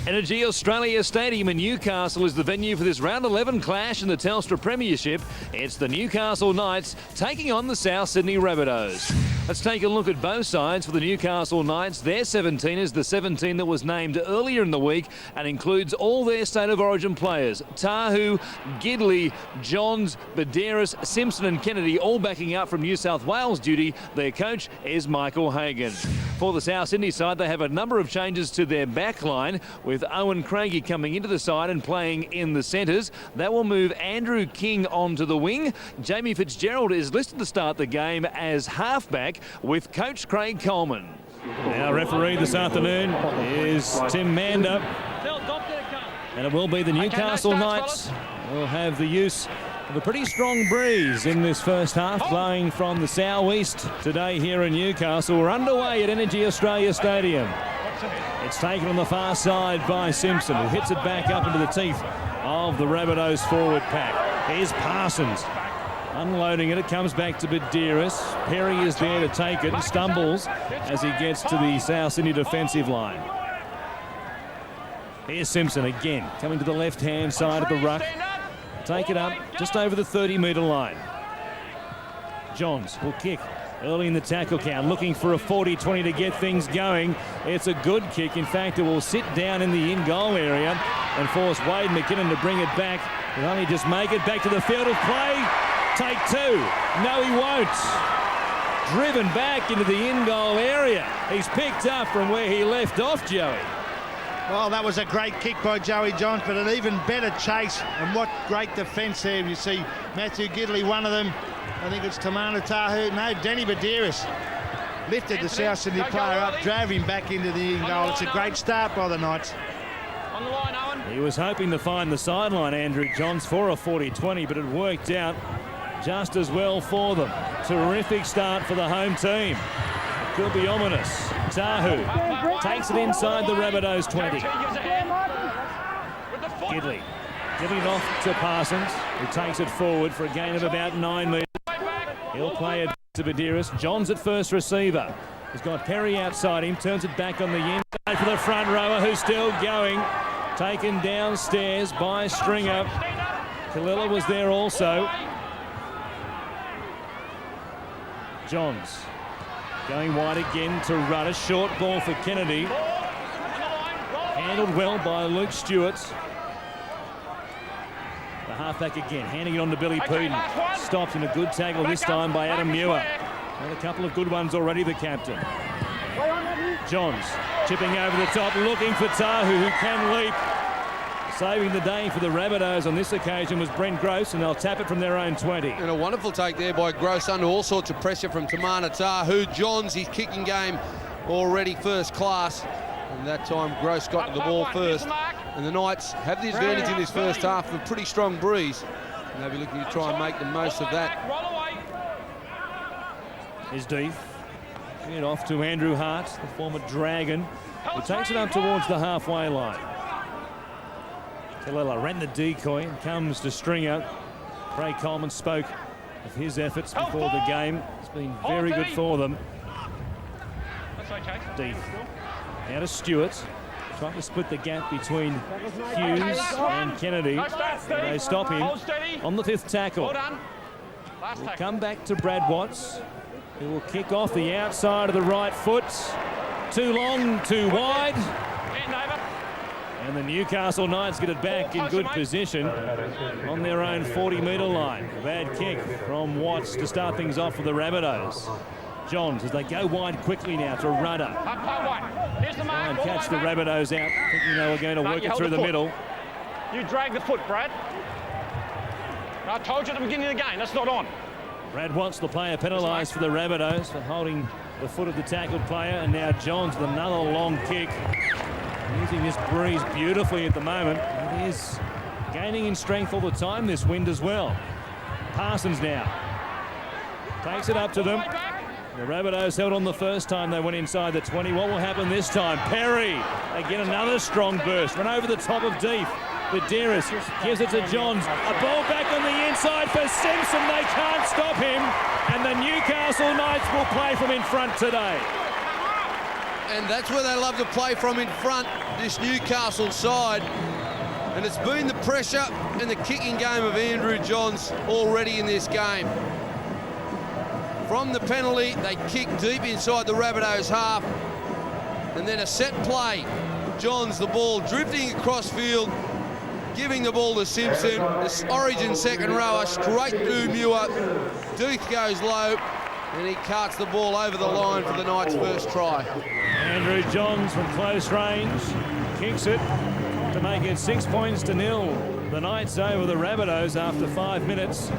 EnergyAustralia Stadium in Newcastle is the venue for this round 11 clash in the Telstra Premiership. It's the Newcastle Knights taking on the South Sydney Rabbitohs. Let's take a look at both sides. For the Newcastle Knights, their 17 is the 17 that was named earlier in the week and includes all their State of Origin players. Tahu, Gidley, Johns, Badeiras, Simpson and Kennedy all backing up from New South Wales duty. Their coach is Michael Hagan. For the South Sydney side, they have a number of changes to their back line, with Owen Craigie coming into the side and playing in the centres. That will move Andrew King onto the wing. Jamie Fitzgerald is listed to start the game as halfback with coach Craig Coleman. Our referee this afternoon is Tim Mander. And it will be the Newcastle Knights. Will have the use of a pretty strong breeze in this first half, blowing from the southeast today here in Newcastle. We're underway at EnergyAustralia Stadium. It's taken on the far side by Simpson, who hits it back up into the teeth of the Rabbitohs forward pack. Here's Parsons. Unloading it, it comes back to Badeiras. Perry is there to take it and stumbles as he gets to the South Sydney defensive line. Here's Simpson again, coming to the left-hand side of the ruck. Take it up just over the 30-metre line. Johns will kick early in the tackle count, looking for a 40-20 to get things going. It's a good kick. In fact, it will sit down in the in-goal area and force Wade McKinnon to bring it back. He'll only just make it back to the field of play. Take two. No, he won't. Driven back into the in-goal area. He's picked up from where he left off, Joey. Well, that was a great kick by Joey Johns, but an even better chase. And what great defence there. You see Matthew Gidley, one of them. I think it's Mander Tahu. No, Danny Badeiras lifted the South Sydney player up, drove him back into the in goal. It's a great start by the Knights. On the line, Owen. He was hoping to find the sideline, Andrew Johns, for a 40-20, but it worked out just as well for them. Terrific start for the home team. Could be ominous. Tahu takes it inside the Rabbitohs 20. Gidley giving it off to Parsons, who takes it forward for a gain of about 9 metres. He'll play it to Badeiras. Johns at first receiver. He's got Perry outside him, turns it back on the inside for the front rower, who's still going. Taken downstairs by Stringer. Kalila was there also. Johns going wide again to Rudder. Short ball for Kennedy. Handled well by Luke Stewart. The halfback again, handing it on to Billy Puden. Stopped in a good tackle this time by Adam Muir. Had a couple of good ones already, the captain. Johns chipping over the top, looking for Tahu, who can leap. Saving the day for the Rabbitohs on this occasion was Brent Gross, and they'll tap it from their own 20. And a wonderful take there by Gross under all sorts of pressure from Mander Tahu. Johns, his kicking game already first class. And that time Gross got to the ball first. And the Knights have the advantage in this first half of a pretty strong breeze. And they'll be looking to try and make the most of that. Is deep. It off to Andrew Hart, the former Dragon, who takes it up towards the halfway line. Kalila ran the decoy and comes to Stringer. Craig Coleman spoke of his efforts before the game. It's been very good for them. Deep. Now to Stewart. Trying to split the gap between Hughes and Kennedy. They stop him on the fifth tackle. We'll come back to Brad Watts, who will kick off the outside of the right foot. Too long, too wide. And the Newcastle Knights get it back in good position on their own 40-metre line. A bad kick from Watts to start things off for the Rabbitohs. Johns, as they go wide quickly now to Rudder. Try and catch the Rabbitohs out, thinking they were going to work it through the middle. You drag the foot, Brad. I told you at the beginning of the game, that's not on. Brad Watts, the player penalised for the Rabbitohs for holding the foot of the tackled player, and now Johns with another long kick. Using this breeze beautifully at the moment. It is gaining in strength all the time, this wind as well. Parsons now takes it up to them. The Rabbitohs held on the first time they went inside the 20. What will happen this time? Perry, again another strong burst. Run over the top of deep. Badeiras gives it to Johns. A ball back on the inside for Simpson. They can't stop him. And the Newcastle Knights will play from in front today. and that's where they love to play from in front, this Newcastle side. And it's been the pressure and the kicking game of Andrew Johns already in this game. From the penalty, they kick deep inside the Rabbitohs half, and then a set play. Johns the ball drifting across field, giving the ball to Simpson. This Origin second rower straight through Muir. Duke goes low, and he carts the ball over the line for the Knights' first try. Andrew Johns from close range kicks it to make it 6 points to 0. The Knights over the Rabbitohs after 5 minutes.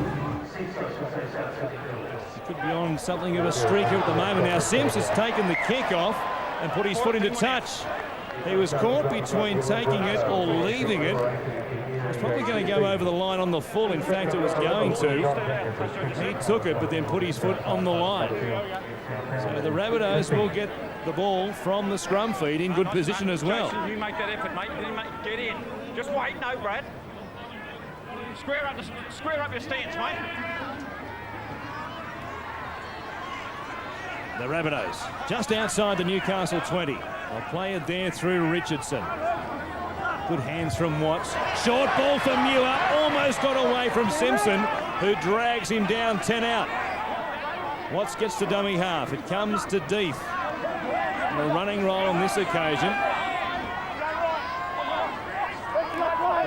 Could be on something of a streak at the moment. Now Sims has taken the kick off and put his foot into touch. He was caught between taking it or leaving it. It's probably going to go over the line on the full. In fact, it was going to. He took it, but then put his foot on the line. So the Rabbitohs will get the ball from the scrum feed in good position as well. You make that effort, mate. Get in. Just wait. No, Brad. Square up your stance, mate. The Rabbitohs just outside the Newcastle 20. They'll play it there through Richardson. Good hands from Watts. Short ball for Muir. Almost got away from Simpson, who drags him down 10 out. Watts gets to dummy half. It comes to Deeth. A running roll on this occasion.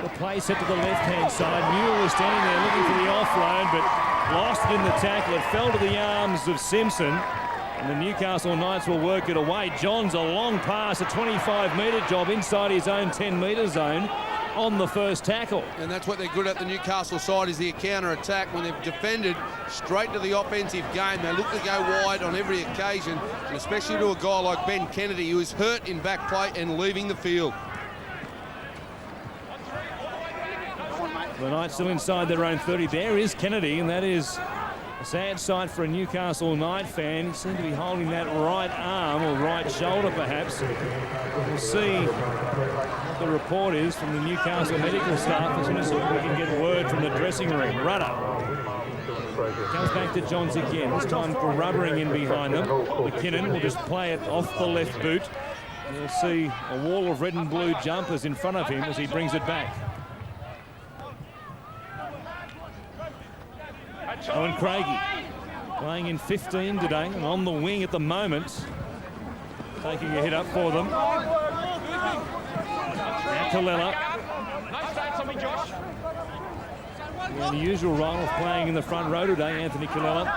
The play set to the left-hand side. Muir was standing there looking for the offload, but lost it in the tackle. It fell to the arms of Simpson. And the Newcastle Knights will work it away. Johns a long pass, a 25-metre job inside his own 10-metre zone on the first tackle. And that's what they're good at, the Newcastle side, is the counter-attack. When they've defended straight to the offensive game, they look to go wide on every occasion, and especially to a guy like Ben Kennedy, who is hurt in back play and leaving the field. The Knights still inside their own 30. There is Kennedy, and that is a sad sight for a Newcastle Knight fan. He seemed to be holding that right arm or right shoulder, perhaps. We'll see what the report is from the Newcastle medical staff as soon as we can get word from the dressing room. Rudder comes back to Johns again. This time grubbering in behind them. McKinnon will just play it off the left boot. You'll see a wall of red and blue jumpers in front of him as he brings it back. Owen Craigie playing in 15 today and on the wing at the moment, taking a hit up for them. Now Kallela. The usual role of playing in the front row today, Anthony Kallela.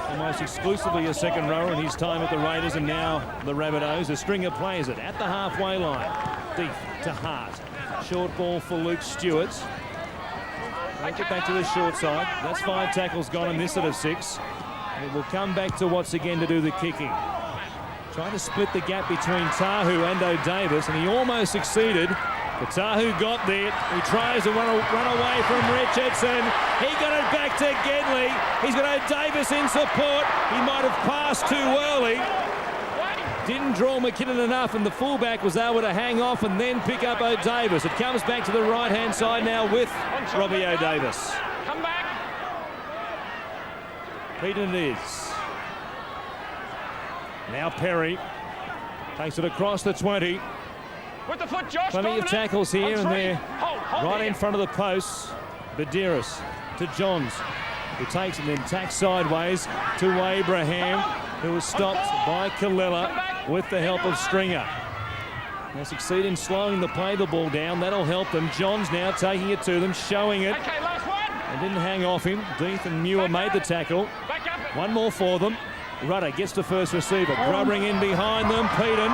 Almost exclusively a second rower in his time at the Raiders and now the Rabbitohs. A stringer plays it at the halfway line. Deep to Hart. Short ball for Luke Stewart. Make it back to the short side. That's 5 tackles gone in this set of 6. It will come back to Watts again to do the kicking. Trying to split the gap between Tahu and O'Davis, and he almost succeeded. But Tahu got there. He tries to run away from Richardson. He got it back to Gedley. He's got O'Davis in support. He might have passed too early. Didn't draw McKinnon enough, and the fullback was able to hang off and then pick up O'Davis. It comes back to the right-hand side now with Robbie O'Davis. Come back. Beaten it is. Now Perry takes it across the 20. With the foot, Josh. Plenty of tackles here, and they're right in front of the posts. Badiris to Johns, who takes it and then tacks sideways to Abraham, who was stopped by Kallela with the help of Stringer. They succeed in slowing the play the ball down. That'll help them. Johns now taking it to them, showing it. Okay, last one. And didn't hang off him. Deeth and Muir made the tackle. One more for them. Rudder gets the first receiver. Grubbering in behind them. Peden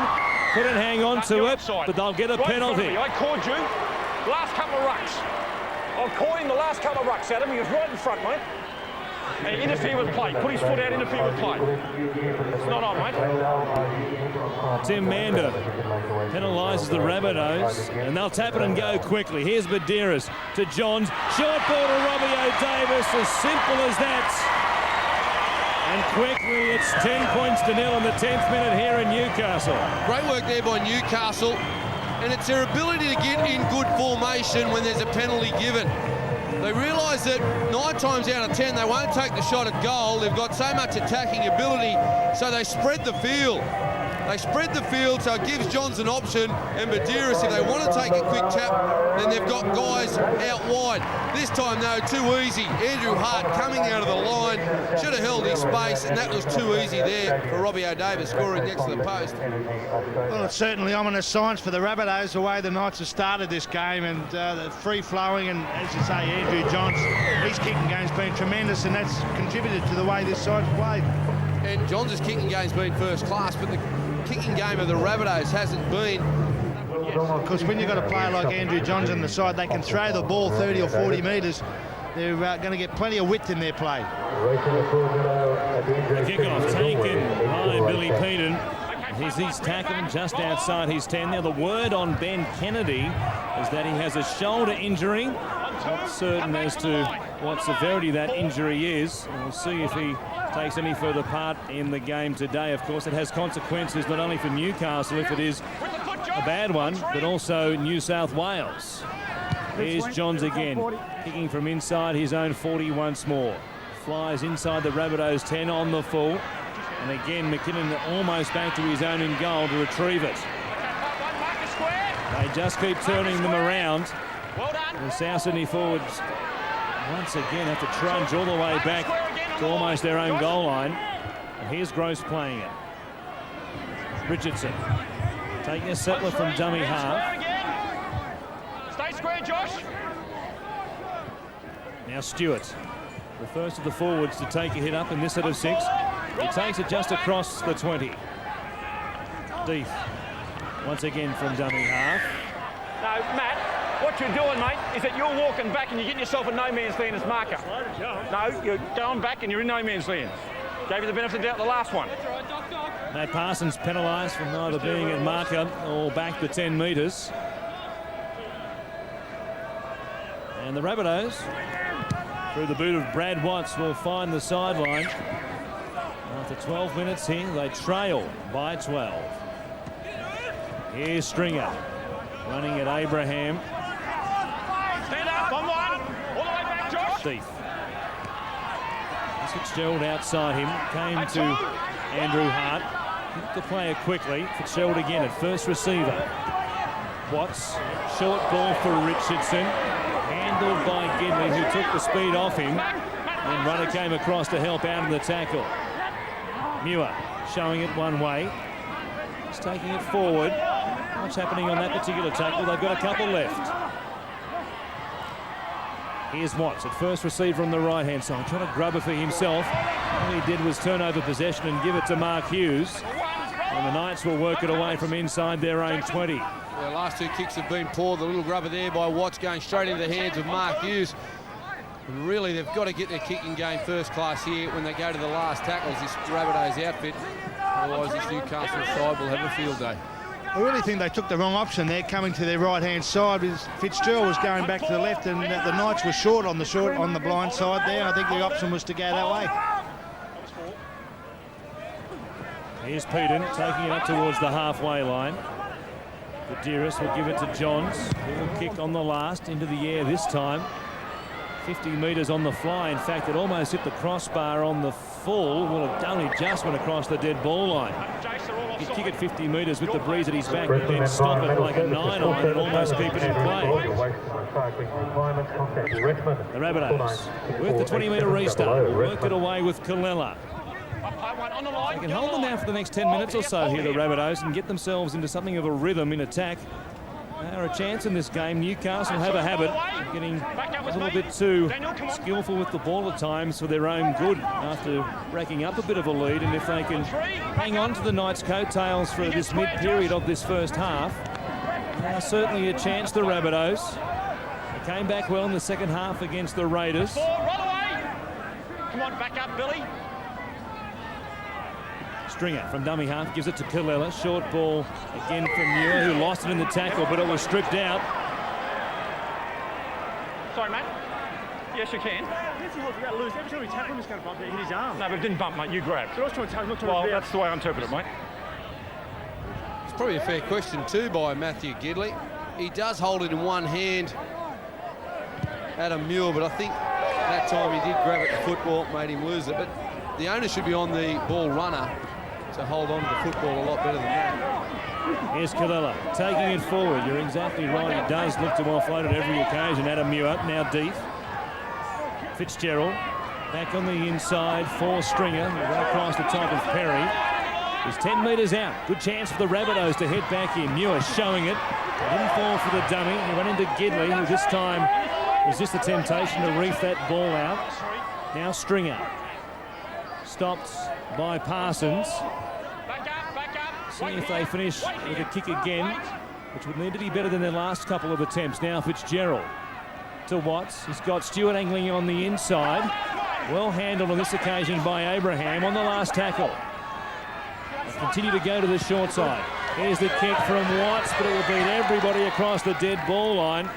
couldn't hang on to it, but they'll get a penalty. I called you last couple of rucks. I'm calling the last couple of rucks, Adam. He was right in front, mate. And interfere with play. Put his foot out, interfere with play. It's not on, mate. Tim Mander penalises the Rabbitohs, and they'll tap it and go quickly. Here's Badiris to Johns. Short ball to Robbie O'Davis, as simple as that. And quickly, it's 10 points to 0 in the 10th minute here in Newcastle. Great work there by Newcastle, and it's their ability to get in good formation when there's a penalty given. They realise that 9 times out of 10 they won't take the shot at goal. They've got so much attacking ability, so they spread the field. They spread the field, so it gives Johns an option, and Medeiros, if they want to take a quick tap, then they've got guys out wide. This time, though, too easy. Andrew Hart coming out of the line, should have held his space, and that was too easy there for Robbie O'Davis scoring next to the post. Well, it's certainly ominous signs for the Rabbitohs, the way the Knights have started this game, and the free-flowing, and as you say, Andrew Johns, his kicking game's been tremendous, and that's contributed to the way this side's played. And Johns' kicking game's been first class, but the kicking game of the Rabbitohs hasn't been. Because when you've got a player like Andrew Johns on the side, they can throw the ball 30 or 40 metres. They're going to get plenty of width in their play. The kickoff taken by Billy Peden. He's tackled just outside his 10. Now, the word on Ben Kennedy is that he has a shoulder injury. Not certain as to what severity that injury is. We'll see if he takes any further part in the game today. Of course, it has consequences not only for Newcastle if it is a bad one, but also New South Wales. Here's Johns again, kicking from inside his own 40 once more. Flies inside the Rabbitohs 10 on the full. And again, McKinnon almost back to his own in goal to retrieve it. They just keep turning them around. The South Sydney forwards once again have to trudge all the way back to almost their own goal line. And here's Gross playing it. Richardson taking a settler from dummy half. Stay square, Josh. Now Stewart, the first of the forwards to take a hit up in this set of 6. He takes it just across the 20. Deep once again from dummy half. No, Matt, what you're doing, mate, is that you're walking back and you're getting yourself a no man's land as marker. No, you're going back and you're in no man's land. Gave you the benefit of the doubt the last one. Matt Parsons penalised for neither being at marker or back the 10 metres. And the Rabbitohs, through the boot of Brad Watts, will find the sideline. After 12 minutes here, they trail by 12. Here's Stringer running at Abraham. Stand up, on one. All the way back, Josh. Deep. Fitzgerald outside him, came to Andrew Hart. Hit the player quickly. Fitzgerald again at first receiver. Watts, short ball for Richardson. Handled by Gidley, who took the speed off him. And runner came across to help out in the tackle. Muir showing it one way. He's taking it forward. What's happening on that particular tackle? They've got a couple left. Here's Watts at first received from the right-hand side, trying to grub it for himself. All he did was turn over possession and give it to Mark Hughes. And the Knights will work it away from inside their own 20. The last 2 kicks have been poor. The little grubber there by Watts going straight into the hands of Mark Hughes. And really, they've got to get their kicking game first class here when they go to the last tackles, this Rabbitohs outfit. Otherwise, this Newcastle side will have a field day. I really think they took the wrong option there, coming to their right-hand side. Because Fitzgerald was going back to the left, and the Knights were short on the blind side there. I think the option was to go that way. Here's Peden taking it up towards the halfway line. Medeiros will give it to Johns, who will kick on the last into the air this time. 50 metres on the fly. In fact, it almost hit the crossbar on the full. Well, it only just went across the dead ball line. He could kick it 50 metres with the breeze at his back, but then stop it like a 9-iron and almost keep it in play. The Rabbitohs, with the 20-metre restart, will work it away with Kallela. They can hold them now for the next 10 minutes or so here, the Rabbitohs, and get themselves into something of a rhythm in attack. They are a chance in this game. Newcastle have a habit of getting a little bit too skillful with the ball at times for their own good after racking up a bit of a lead. And if they can hang on to the Knights' coattails for this mid-period of this first half, they are certainly a chance, the Rabbitohs. They came back well in the second half against the Raiders. Come on, back up, Billy. Stringer from dummy half gives it to Kallela. Short ball again from Muir, who lost it in the tackle, but it was stripped out. Sorry, mate. Yes, you can. Every time we tackle him, he's going to bump it, hit his arm. No, but it didn't bump, mate. You grabbed. But I was trying to tell him, not trying Well, to that's the way I interpret it, mate. It's probably a fair question too by Matthew Gidley. He does hold it in one hand, Adam Muir, but I think that time he did grab it, the football made him lose it. But the onus should be on the ball runner to hold on to the football a lot better than that. Here's Kalila taking it forward. You're exactly right. He does look to offload at every occasion. Adam Muir now deep. Fitzgerald back on the inside for Stringer. Right across the top of Perry. He's 10 metres out. Good chance for the Rabbitohs to head back in. Muir showing it. Didn't fall for the dummy. He went into Gidley, who this time resists the temptation to reef that ball out. Now Stringer. Stopped by Parsons. See if they finish with a kick again, which would need to be better than their last couple of attempts. Now Fitzgerald to Watts. He's got Stewart angling on the inside. Well handled on this occasion by Abraham on the last tackle. They continue to go to the short side. Here's the kick from Watts, but it will beat everybody across the dead ball line.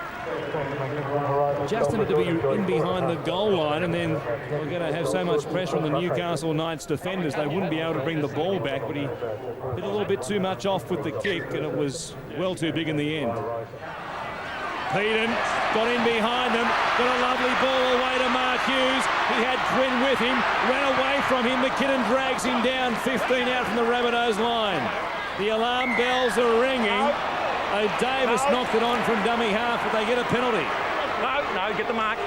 Just needed to be in behind the goal line, and then we're going to have so much pressure on the Newcastle Knights defenders they wouldn't be able to bring the ball back, but he did a little bit too much off with the kick, and it was well too big in the end. Peden got in behind them, got a lovely ball away to Mark Hughes. He had Quinn with him, ran away from him. McKinnon drags him down, 15 out from the Rabbitohs line. The alarm bells are ringing. Davis knocked it on from dummy half, but they get a penalty. No, get the mark.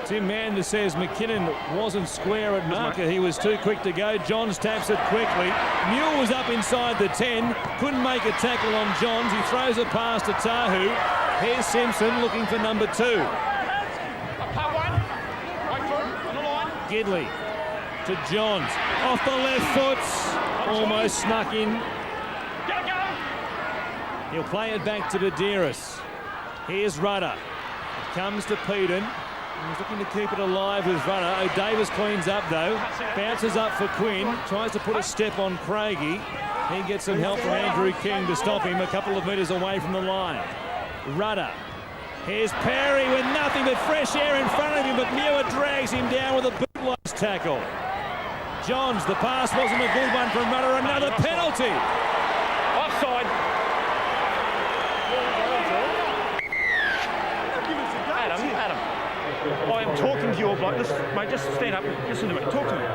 Tim Mander says McKinnon wasn't square at marker. He was too quick to go. Johns taps it quickly. Mule was up inside the 10. Couldn't make a tackle on Johns. He throws a pass to Tahu. Here's Simpson looking for number 2. Gidley to Johns. Off the left foot. Almost snuck in. He'll play it back to Badiris. Here's Rudder. It comes to Peden. He's looking to keep it alive with Rudder. Davis cleans up though. Bounces up for Quinn. Tries to put a step on Craigie. He gets some help from Andrew King to stop him a couple of metres away from the line. Rudder. Here's Perry with nothing but fresh air in front of him, but Muir drags him down with a bootlace tackle. Johns, the pass wasn't a good one from Rudder. Another penalty. Offside. Adam. I am talking to your bloke. Mate, just stand up. Listen to me. Talk to me.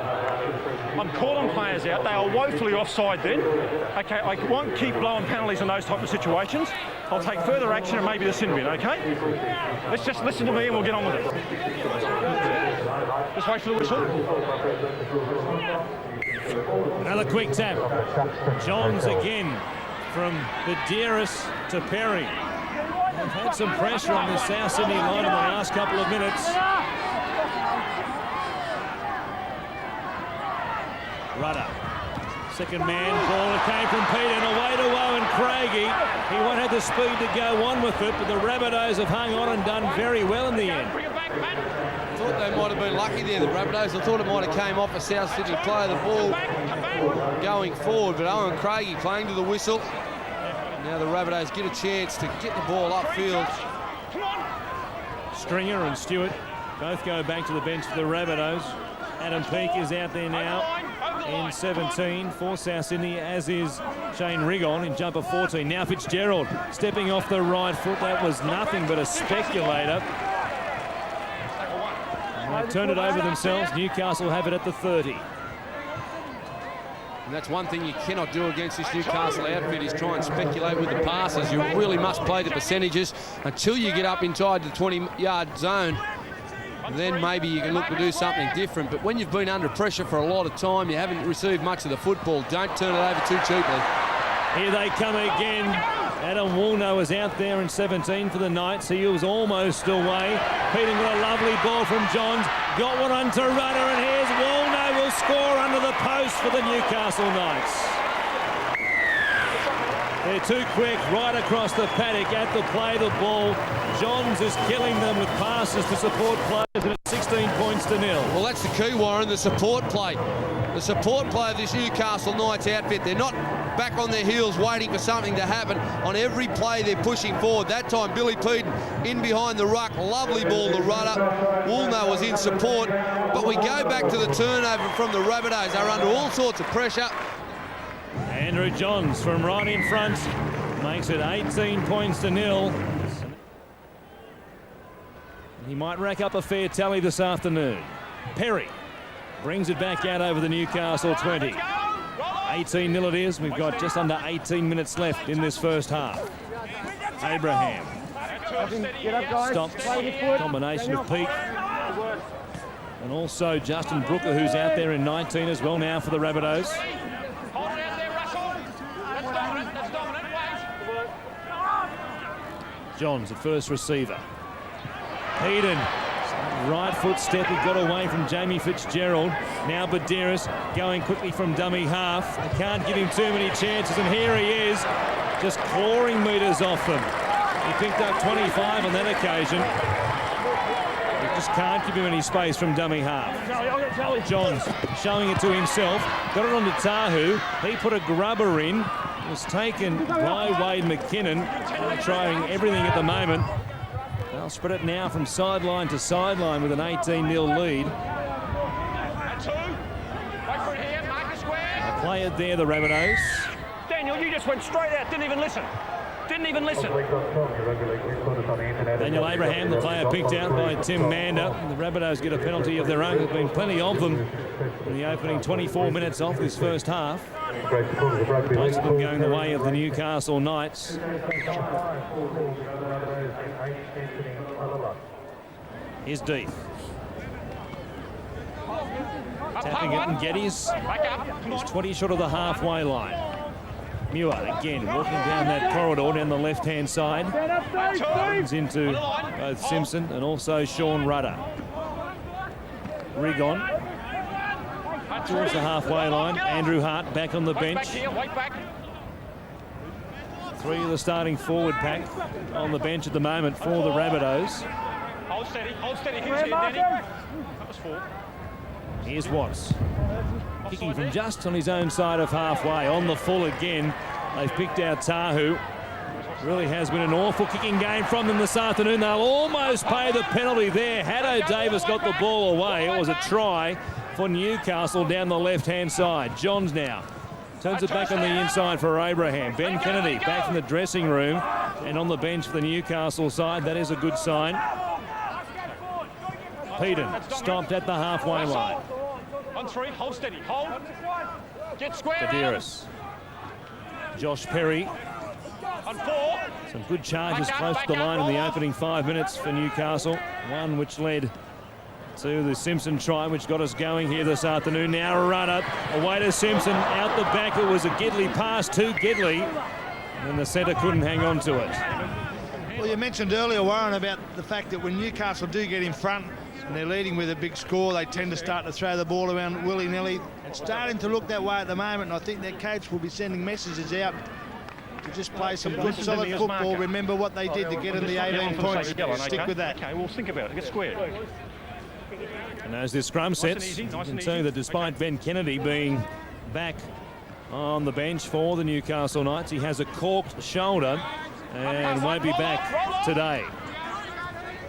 I'm calling players out. They are woefully offside then. Okay, I won't keep blowing penalties in those type of situations. I'll take further action and maybe the sin bin, okay? Let's just listen to me and we'll get on with it. Just wait for the whistle. Another quick tap. Johns again from Badiris to Perry. They've had some pressure on the South Sydney line in the last couple of minutes. Rudder. Second man ball. It came from Peden away to Owen Craigie. He won't have the speed to go on with it, but the Rabbitohs have hung on and done very well in the end. I thought they might have been lucky there, the Rabbitohs. I thought it might have came off a South Sydney player, the ball going forward, but Owen Craigie playing to the whistle. Now the Rabbitohs get a chance to get the ball upfield. Stringer and Stewart both go back to the bench for the Rabbitohs. Adam Peake is out there now in 17 for South Sydney, as is Shane Rigon in jumper 14. Now Fitzgerald stepping off the right foot. That was nothing but a speculator. And they turn it over themselves. Newcastle have it at the 30. And that's one thing you cannot do against this Newcastle outfit, is try and speculate with the passes. You really must play the percentages until you get up inside the 20-yard zone. And then maybe you can look to do something different. But when you've been under pressure for a lot of time, you haven't received much of the football, don't turn it over too cheaply. Here they come again. Adam Woolnough was out there in 17 for the Knights. He was almost away. Peden got a lovely ball from Johns. Got one onto Rudder, and here's Woolnough will score under the post for the Newcastle Knights. They're too quick, right across the paddock at the play the ball. Johns is killing them with passes to support players, and it's 16 points to 0. Well, that's the key, Warren, the support play. The support play of this Newcastle Knights outfit. They're not back on their heels waiting for something to happen. On every play they're pushing forward. That time Billy Peden in behind the ruck. Lovely ball to Rudder. Woolnough was in support. But we go back to the turnover from the Rabbitohs. They're under all sorts of pressure. Andrew Johns from right in front makes it 18 points to 0. He might rack up a fair tally this afternoon. Perry Brings it back out over the Newcastle 20. 18-0 it is. We've got just under 18 minutes left in this first half. Abraham stops. Combination of Peake and also Justin Brooker, who's out there in 19 as well now for the Rabbitohs. Johns, the first receiver. Eden, right foot step, he got away from Jamie Fitzgerald. Now Badiris going quickly from dummy half. They can't give him too many chances, and here he is, just clawing metres off them. He picked up 25 on that occasion. They just can't give him any space from dummy half. Johns showing it to himself, got it onto Tahu. He put a grubber in. Was taken by Wade McKinnon, trying everything at the moment. They'll spread it now from sideline to sideline with an 18-0 lead. They play it there, the Rabbitohs. Daniel, you just went straight out, didn't even listen. Daniel Abraham, the player picked out by Tim Mander. The Rabbitohs get a penalty of their own. There's been plenty of them in the opening 24 minutes of this first half. Most of them going the way of the Newcastle Knights. Here's Deep. Tapping it, and Geddes is 20 short of the halfway line. Muir again walking down that corridor down the left-hand side. Comes into both Simpson and also Sean Rudder. Rigon towards the halfway line. Andrew Hart back on the bench. Three of the starting forward pack on the bench at the moment for the Rabbitohs. Hold steady. Who's here, Danny? That was 4. Here's Watts. Kicking from just on his own side of halfway. On the full again. They've picked out Tahu. Really has been an awful kicking game from them this afternoon. They'll almost pay the penalty there. Had O'Davis got the ball away, it was a try for Newcastle down the left-hand side. Johns now turns it back on the inside for Abraham. Ben Kennedy back in the dressing room and on the bench for the Newcastle side. That is a good sign. Peden stopped at the halfway line. On 3, hold steady, hold. Get square. Badiris. Josh Perry. On 4. Some good charges close to the line in the opening 5 minutes for Newcastle. One which led to the Simpson try, which got us going here this afternoon. Now a run up, away to Simpson. Out the back, it was a Gidley pass to Gidley. And the centre couldn't hang on to it. Well, you mentioned earlier, Warren, about the fact that when Newcastle do get in front and they're leading with a big score, they tend to start to throw the ball around willy-nilly. It's starting to look that way at the moment, and I think their coach will be sending messages out to just play some good, solid football. Remember what they did to get in the 18 points. Stick with that. Okay, well, think about it. Get squared. And as this scrum sets, you can see that despite Ben Kennedy being back on the bench for the Newcastle Knights, he has a corked shoulder and won't be back today.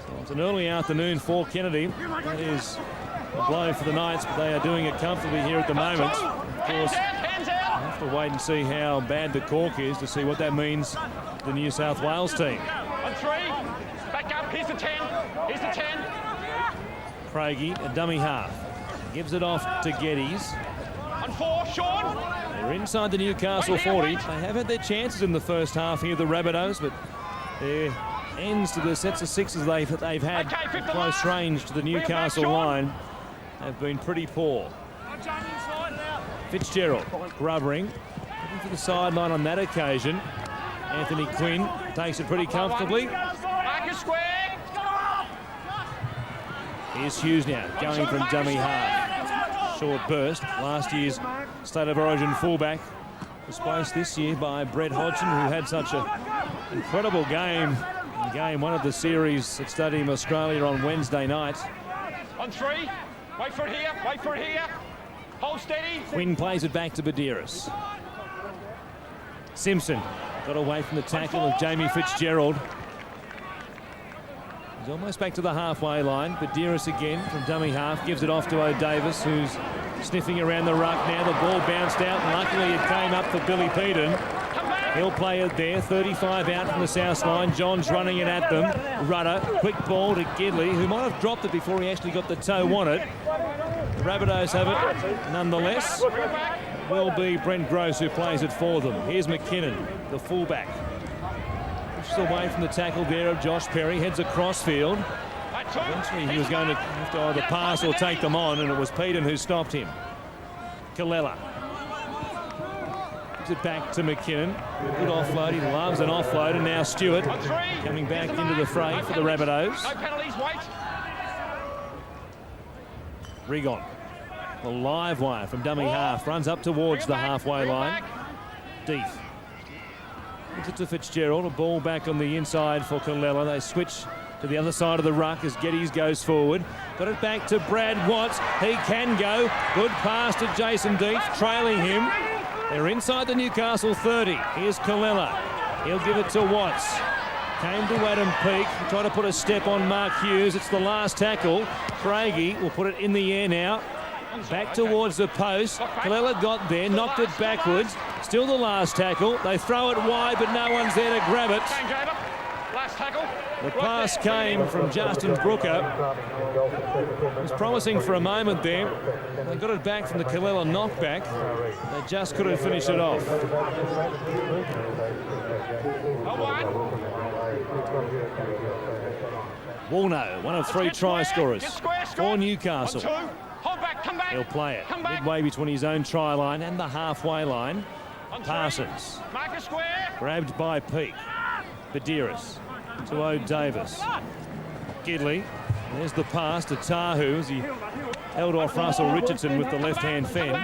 So it's an early afternoon for Kennedy. That is a blow for the Knights, but they are doing it comfortably here at the moment. Of course, we'll have to wait and see how bad the cork is to see what that means to the New South Wales team. On 3, back up, here's the 10, here's the 10. Craigie, a dummy half. Gives it off to Geddes. On 4, Sean. They're inside the Newcastle 40. They have had their chances in the first half here, the Rabbitohs, but their ends to the sets of sixes they've had at close range to the Newcastle line have been pretty poor. Fitzgerald grubbering, looking for the sideline on that occasion. Anthony Quinn takes it pretty comfortably. Marcus square. Here's Hughes now, going from dummy half. Short burst. Last year's State of Origin fullback, displaced this year by Brett Hodgson, who had such an incredible game in game 1 of the series at Stadium Australia on Wednesday night. On 3, wait for it here, hold steady. Quinn plays it back to Badiris. Simpson got away from the tackle of Jamie Fitzgerald. He's almost back to the halfway line. Badiris again from dummy half, gives it off to O'Davis, who's sniffing around the ruck now. The ball bounced out, and luckily it came up for Billy Peden. He'll play it there, 35 out from the south line. Johns running it at them. Rudder, quick ball to Gidley, who might have dropped it before he actually got the toe on it. The Rabbitohs have it nonetheless. Will be Brent Gross who plays it for them. Here's McKinnon, the fullback. Pushes away from the tackle there of Josh Perry, heads across field. Eventually he was going to have to either pass or take them on, and it was Peden who stopped him. Kallela gives it back to McKinnon. Good offload, he loves an offload, and now Stewart coming back into the fray for the Rabbitohs. No penalties, wait. Rigon, the live wire from dummy half, runs up towards the halfway line. Deep. Gives it to Fitzgerald, a ball back on the inside for Kallela. They switch to the other side of the ruck as Geddes goes forward. Got it back to Brad Watts. He can go. Good pass to Jason Deep, trailing him. They're inside the Newcastle 30. Here's Kallela. He'll give it to Watts. Came to Adam Peake. Try to put a step on Mark Hughes. It's the last tackle. Craigie will put it in the air now. Back towards the post. Kallela got there, knocked it backwards. Still the last tackle. They throw it wide, but no one's there to grab it. Last tackle. The pass came from Justin Brooker. It was promising for a moment there. They got it back from the Kallela knockback. They just couldn't finish it off. Woolnough, one of three try scorers for Newcastle. He'll play it midway between his own try line and the halfway line. Parsons, grabbed by Peake. Badiris to O'Davis. Gidley, there's the pass to Tahu as he held off Russell Richardson with the left-hand fend.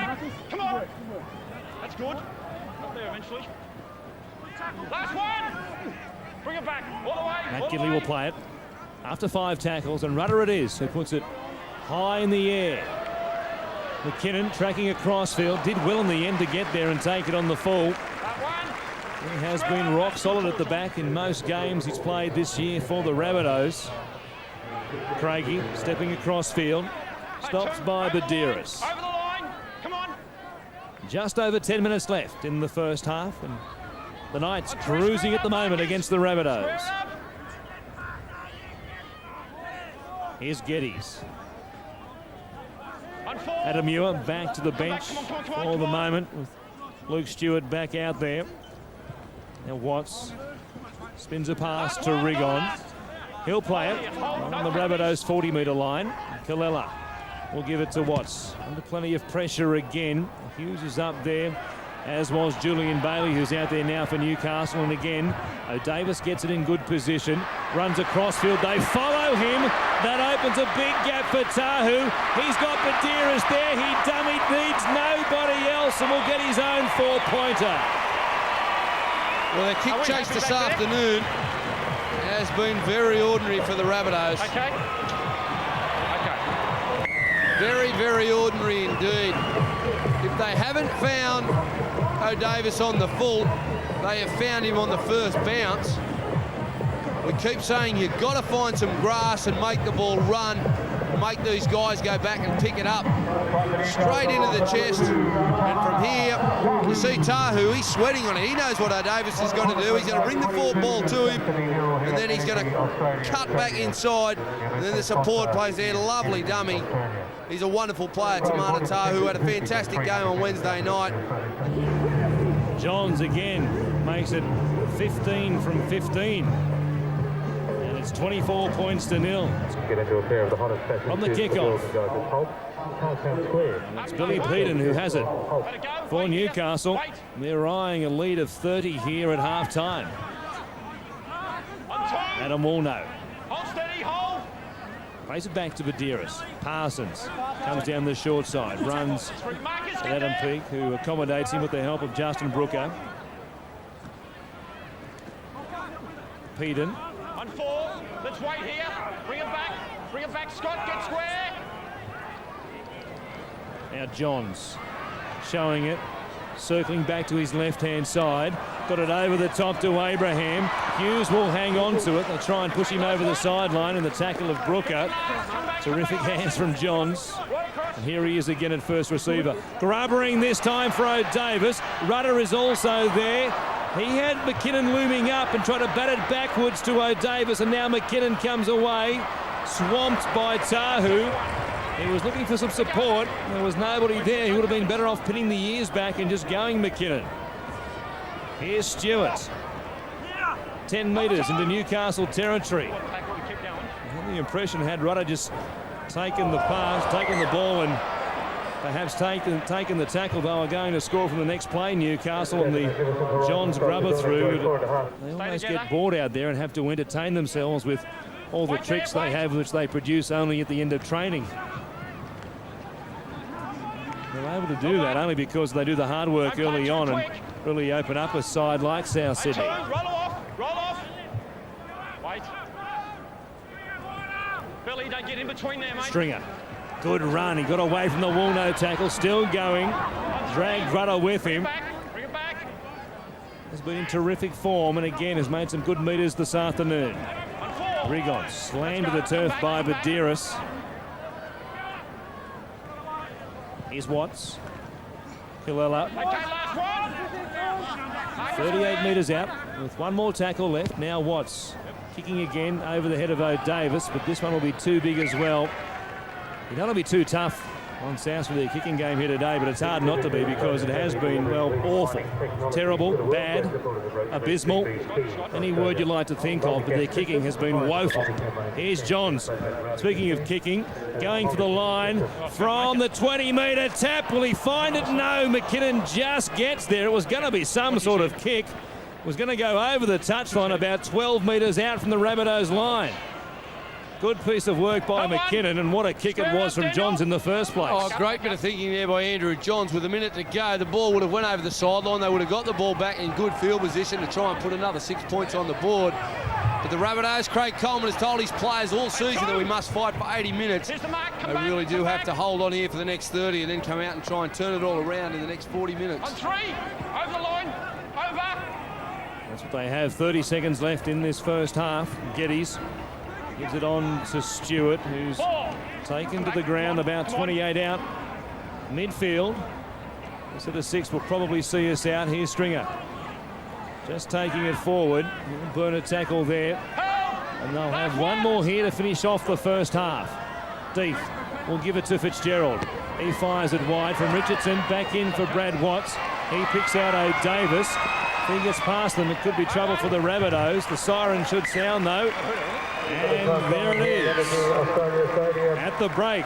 Come on. That's good. Up there eventually. Last one. Bring it back. All the way. Matt Gidley will play it after 5 tackles, and Rudder it is who puts it high in the air. McKinnon tracking across field, did well in the end to get there and take it on the full. He has been rock solid at the back in most games he's played this year for the Rabbitohs. Craigie stepping across field, stops by Badiris. Over the line. Come on. Just over 10 minutes left in the first half, and the Knights cruising at the moment against the Rabbitohs. Here's Geddes. Adam Muir back to the bench for the moment with Luke Stewart back out there. Now Watts spins a pass to Rigon. He'll play it on the Rabbitohs 40-metre line. Kallela will give it to Watts. Under plenty of pressure again. Hughes is up there, as was Julian Bailey, who's out there now for Newcastle. And again, O'Davis gets it in good position. Runs across field. They follow him. That opens a big gap for Tahu. He's got Badiris there. He dummied, needs nobody else, and will get his own 4-pointer. Well, their kick chase this afternoon has been very ordinary for the Rabbitohs. Okay. Very, very ordinary indeed. If they haven't found O'Davis on the full, they have found him on the first bounce. We keep saying you've got to find some grass and make the ball run, make these guys go back and pick it up. Straight into the chest, and from here, you see Tahu, he's sweating on it. He knows what O'Davis is going to do. He's going to bring the forward ball to him, and then he's going to cut back inside, and then the support plays there. Lovely dummy. He's a wonderful player, Mander, who had a fantastic game on Wednesday night. Johns again makes it 15 from 15. And it's 24 points to 0. From the kickoff. It's Billy Peden who has it for Newcastle. They're eyeing a lead of 30 here at half-time. Adam Woolnough. Plays it back to Badiris. Parsons comes down the short side, runs at Adam Peake, who accommodates him with the help of Justin Brooker. Peden. On 4. Let's wait here. Bring it back. Bring it back. Scott, get square. Now Johns showing it, circling back to his left-hand side. Got it over the top to Abraham. Hughes will hang on to it. They'll try and push him over the sideline in the tackle of Brooker. Terrific hands from Johns. And here he is again at first receiver. Grubbering this time for O'Davis. Rudder is also there. He had McKinnon looming up and tried to bat it backwards to O'Davis, and now McKinnon comes away, swamped by Tahu. He was looking for some support. There was nobody there. He would have been better off pinning the ears back and just going McKinnon. Here's Stewart. 10 metres into Newcastle territory. I had the impression had Rudder just taken the pass, taken the ball, and perhaps taken the tackle. They were going to score from the next play, Newcastle, and the Johns grubber through. They almost get bored out there and have to entertain themselves with all the tricks they have, which they produce only at the end of training. They're able to do that only because they do the hard work early on and really open up a side like South Sydney. Roll off. Wait. Billy, don't get in between there, mate. Stringer. Good run. He got away from the wall, no tackle. Still going. Dragged Rudder with him. Bring it back. Has been in terrific form and again has made some good metres this afternoon. Rigon slammed to the turf by Badiris. Here's Watts. Killela. 38 metres out with one more tackle left. Now Watts kicking again over the head of O'Davis, but this one will be too big as well. You don't want to be too tough on South with their kicking game here today, but it's hard not to be because it has been, well, awful. Terrible, bad, abysmal, any word you like to think of, but their kicking has been woeful. Here's Johns. Speaking of kicking, going for the line from the 20-metre tap. Will he find it? No, McKinnon just gets there. It was going to be some sort of kick. It was going to go over the touchline about 12 metres out from the Rabbitohs line. Good piece of work by McKinnon, and what a kick it was from Johns in the first place. Oh, great bit of thinking there by Andrew Johns. With a minute to go, the ball would have went over the sideline. They would have got the ball back in good field position to try and put another 6 points on the board. But the Rabbitohs, Craig Coleman has told his players all season that we must fight for 80 minutes. They really do have to hold on here for the next 30 and then come out and try and turn it all around in the next 40 minutes. On 3, over the line, over. That's what they have. 30 seconds left in this first half. Geddes gives it on to Stewart, who's taken to the ground about 28 out. Midfield. A set of 6 will probably see us out. Here's Stringer. Just taking it forward. Burner tackle there. And they'll have one more here to finish off the first half. Deep will give it to Fitzgerald. He fires it wide from Richardson. Back in for Brad Watts. He picks out O'Davis. If he gets past them, it could be trouble for the Rabbitohs. The siren should sound, though. And there it is. At the break,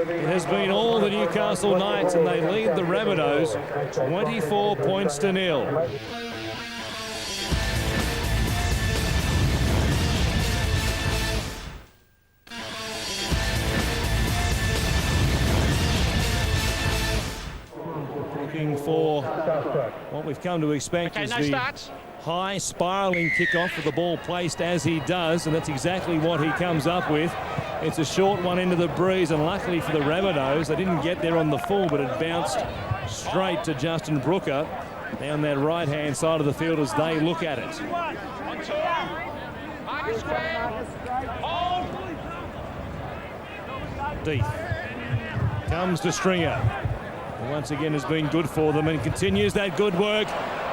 it has been all the Newcastle Knights, and they lead the Rabbitohs 24 points to 0. Looking for what we've come to expect is the high spiralling kickoff with the ball placed as he does, and that's exactly what he comes up with. It's a short one into the breeze, and luckily for the Rabbitohs, they didn't get there on the full, but it bounced straight to Justin Brooker down that right-hand side of the field as they look at it. Deep comes to Stringer. Once again has been good for them and continues that good work.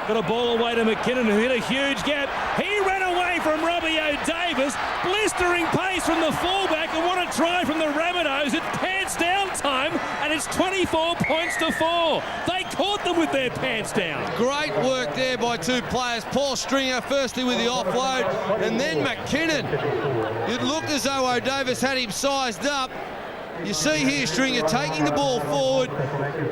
Got a ball away to McKinnon, who hit a huge gap. He ran away from Robbie O'Davis. Blistering pace from the fullback, and what a try from the Rabbitohs. It's pants down time, and it's 24 points to 4. They caught them with their pants down. Great work there by 2 players. Paul Stringer firstly with the offload, and then McKinnon. It looked as though O'Davis had him sized up. You see here Stringer taking the ball forward.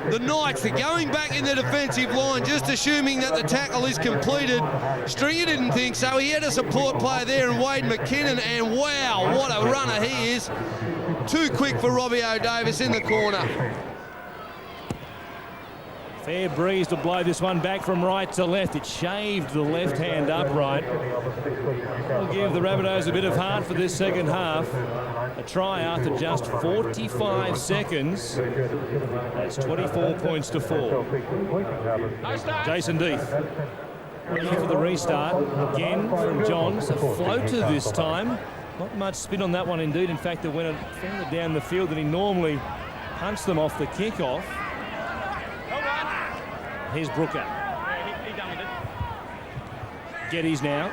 The Knights are going back in the defensive line, just assuming that the tackle is completed. Stringer didn't think so. He had a support player there in Wade McKinnon, and wow, what a runner he is. Too quick for Robbie O'Davis in the corner. Fair breeze to blow this one back from right to left. It shaved the left hand upright. Will give the Rabbitohs a bit of heart for this second half. A try after just 45 seconds. That's 24 points to 4. Jason Deeth looking for the restart. Again from Johns. A floater this time. Not much spin on that one indeed. In fact, it went further down the field than he normally punched them off the kickoff. Here's Brooker. Geddes now.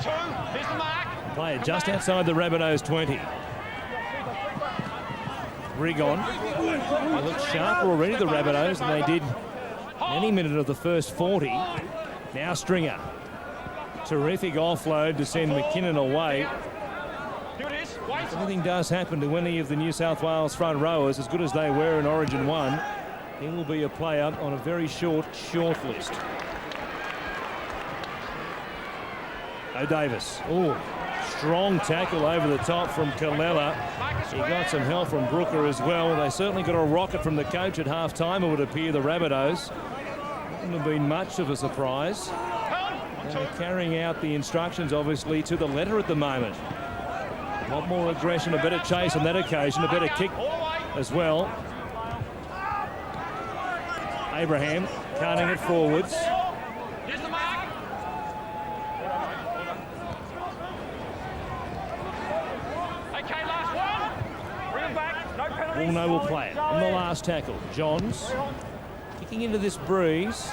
Two. Here's the mark. Player just outside the Rabbitohs 20. Rigon. They look sharper already, the Rabbitohs, than they did any minute of the first 40. Now Stringer. Terrific offload to send McKinnon away. Here it is. Wait. If anything does happen to any of the New South Wales front rowers, as good as they were in Origin 1, he will be a player on a very short list. O'Davis. Oh, strong tackle over the top from Kallela. He got some help from Brooker as well. They certainly got a rocket from the coach at half-time, it would appear, the Rabbitohs. Wouldn't have been much of a surprise. They're carrying out the instructions, obviously, to the letter at the moment. A lot more aggression, a better chase on that occasion, a better kick as well. Abraham carting it forwards. Here's the mark. Okay, last one. Bring it back. No penalty. Woolno will play it on the last tackle. Johns kicking into this breeze.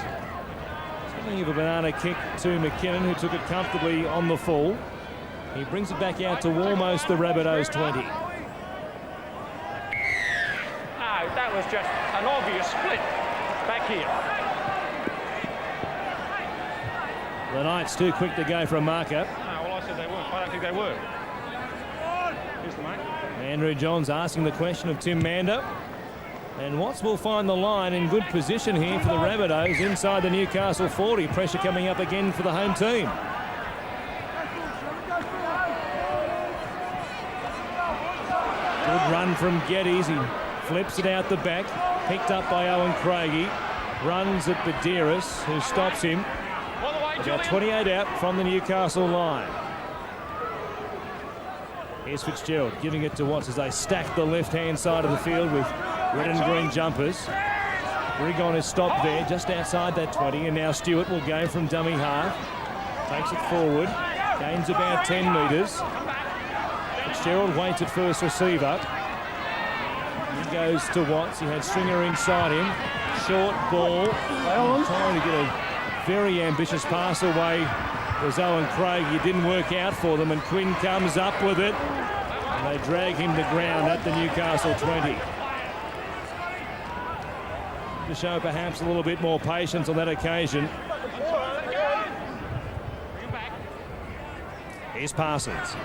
Something of a banana kick to McKinnon, who took it comfortably on the full. He brings it back out to almost the Rabbitohs 20. No, that was just an obvious split back here. The Knights too quick to go for a marker. No, well, I said they weren't. I don't think they were. Here's the mark. Andrew Johns asking the question of Tim Mander. And Watts will find the line in good position here for the Rabbitohs inside the Newcastle 40. Pressure coming up again for the home team. Good run from Geddes. He flips it out the back. Picked up by Owen Craigie. Runs at Badiris, who stops him. About 28 out from the Newcastle line. Here's Fitzgerald giving it to Watts as they stack the left-hand side of the field with red and green jumpers. Rigon is stopped there just outside that 20, and now Stewart will go from dummy half. Takes it forward, gains about 10 metres. Fitzgerald waits at first receiver. He goes to Watts. He had Stringer inside him. Short ball. Trying to get a very ambitious pass away was Owen Craig. It didn't work out for them, and Quinn comes up with it. And they drag him to ground at the Newcastle 20. To show perhaps a little bit more patience on that occasion. Here's Parsons.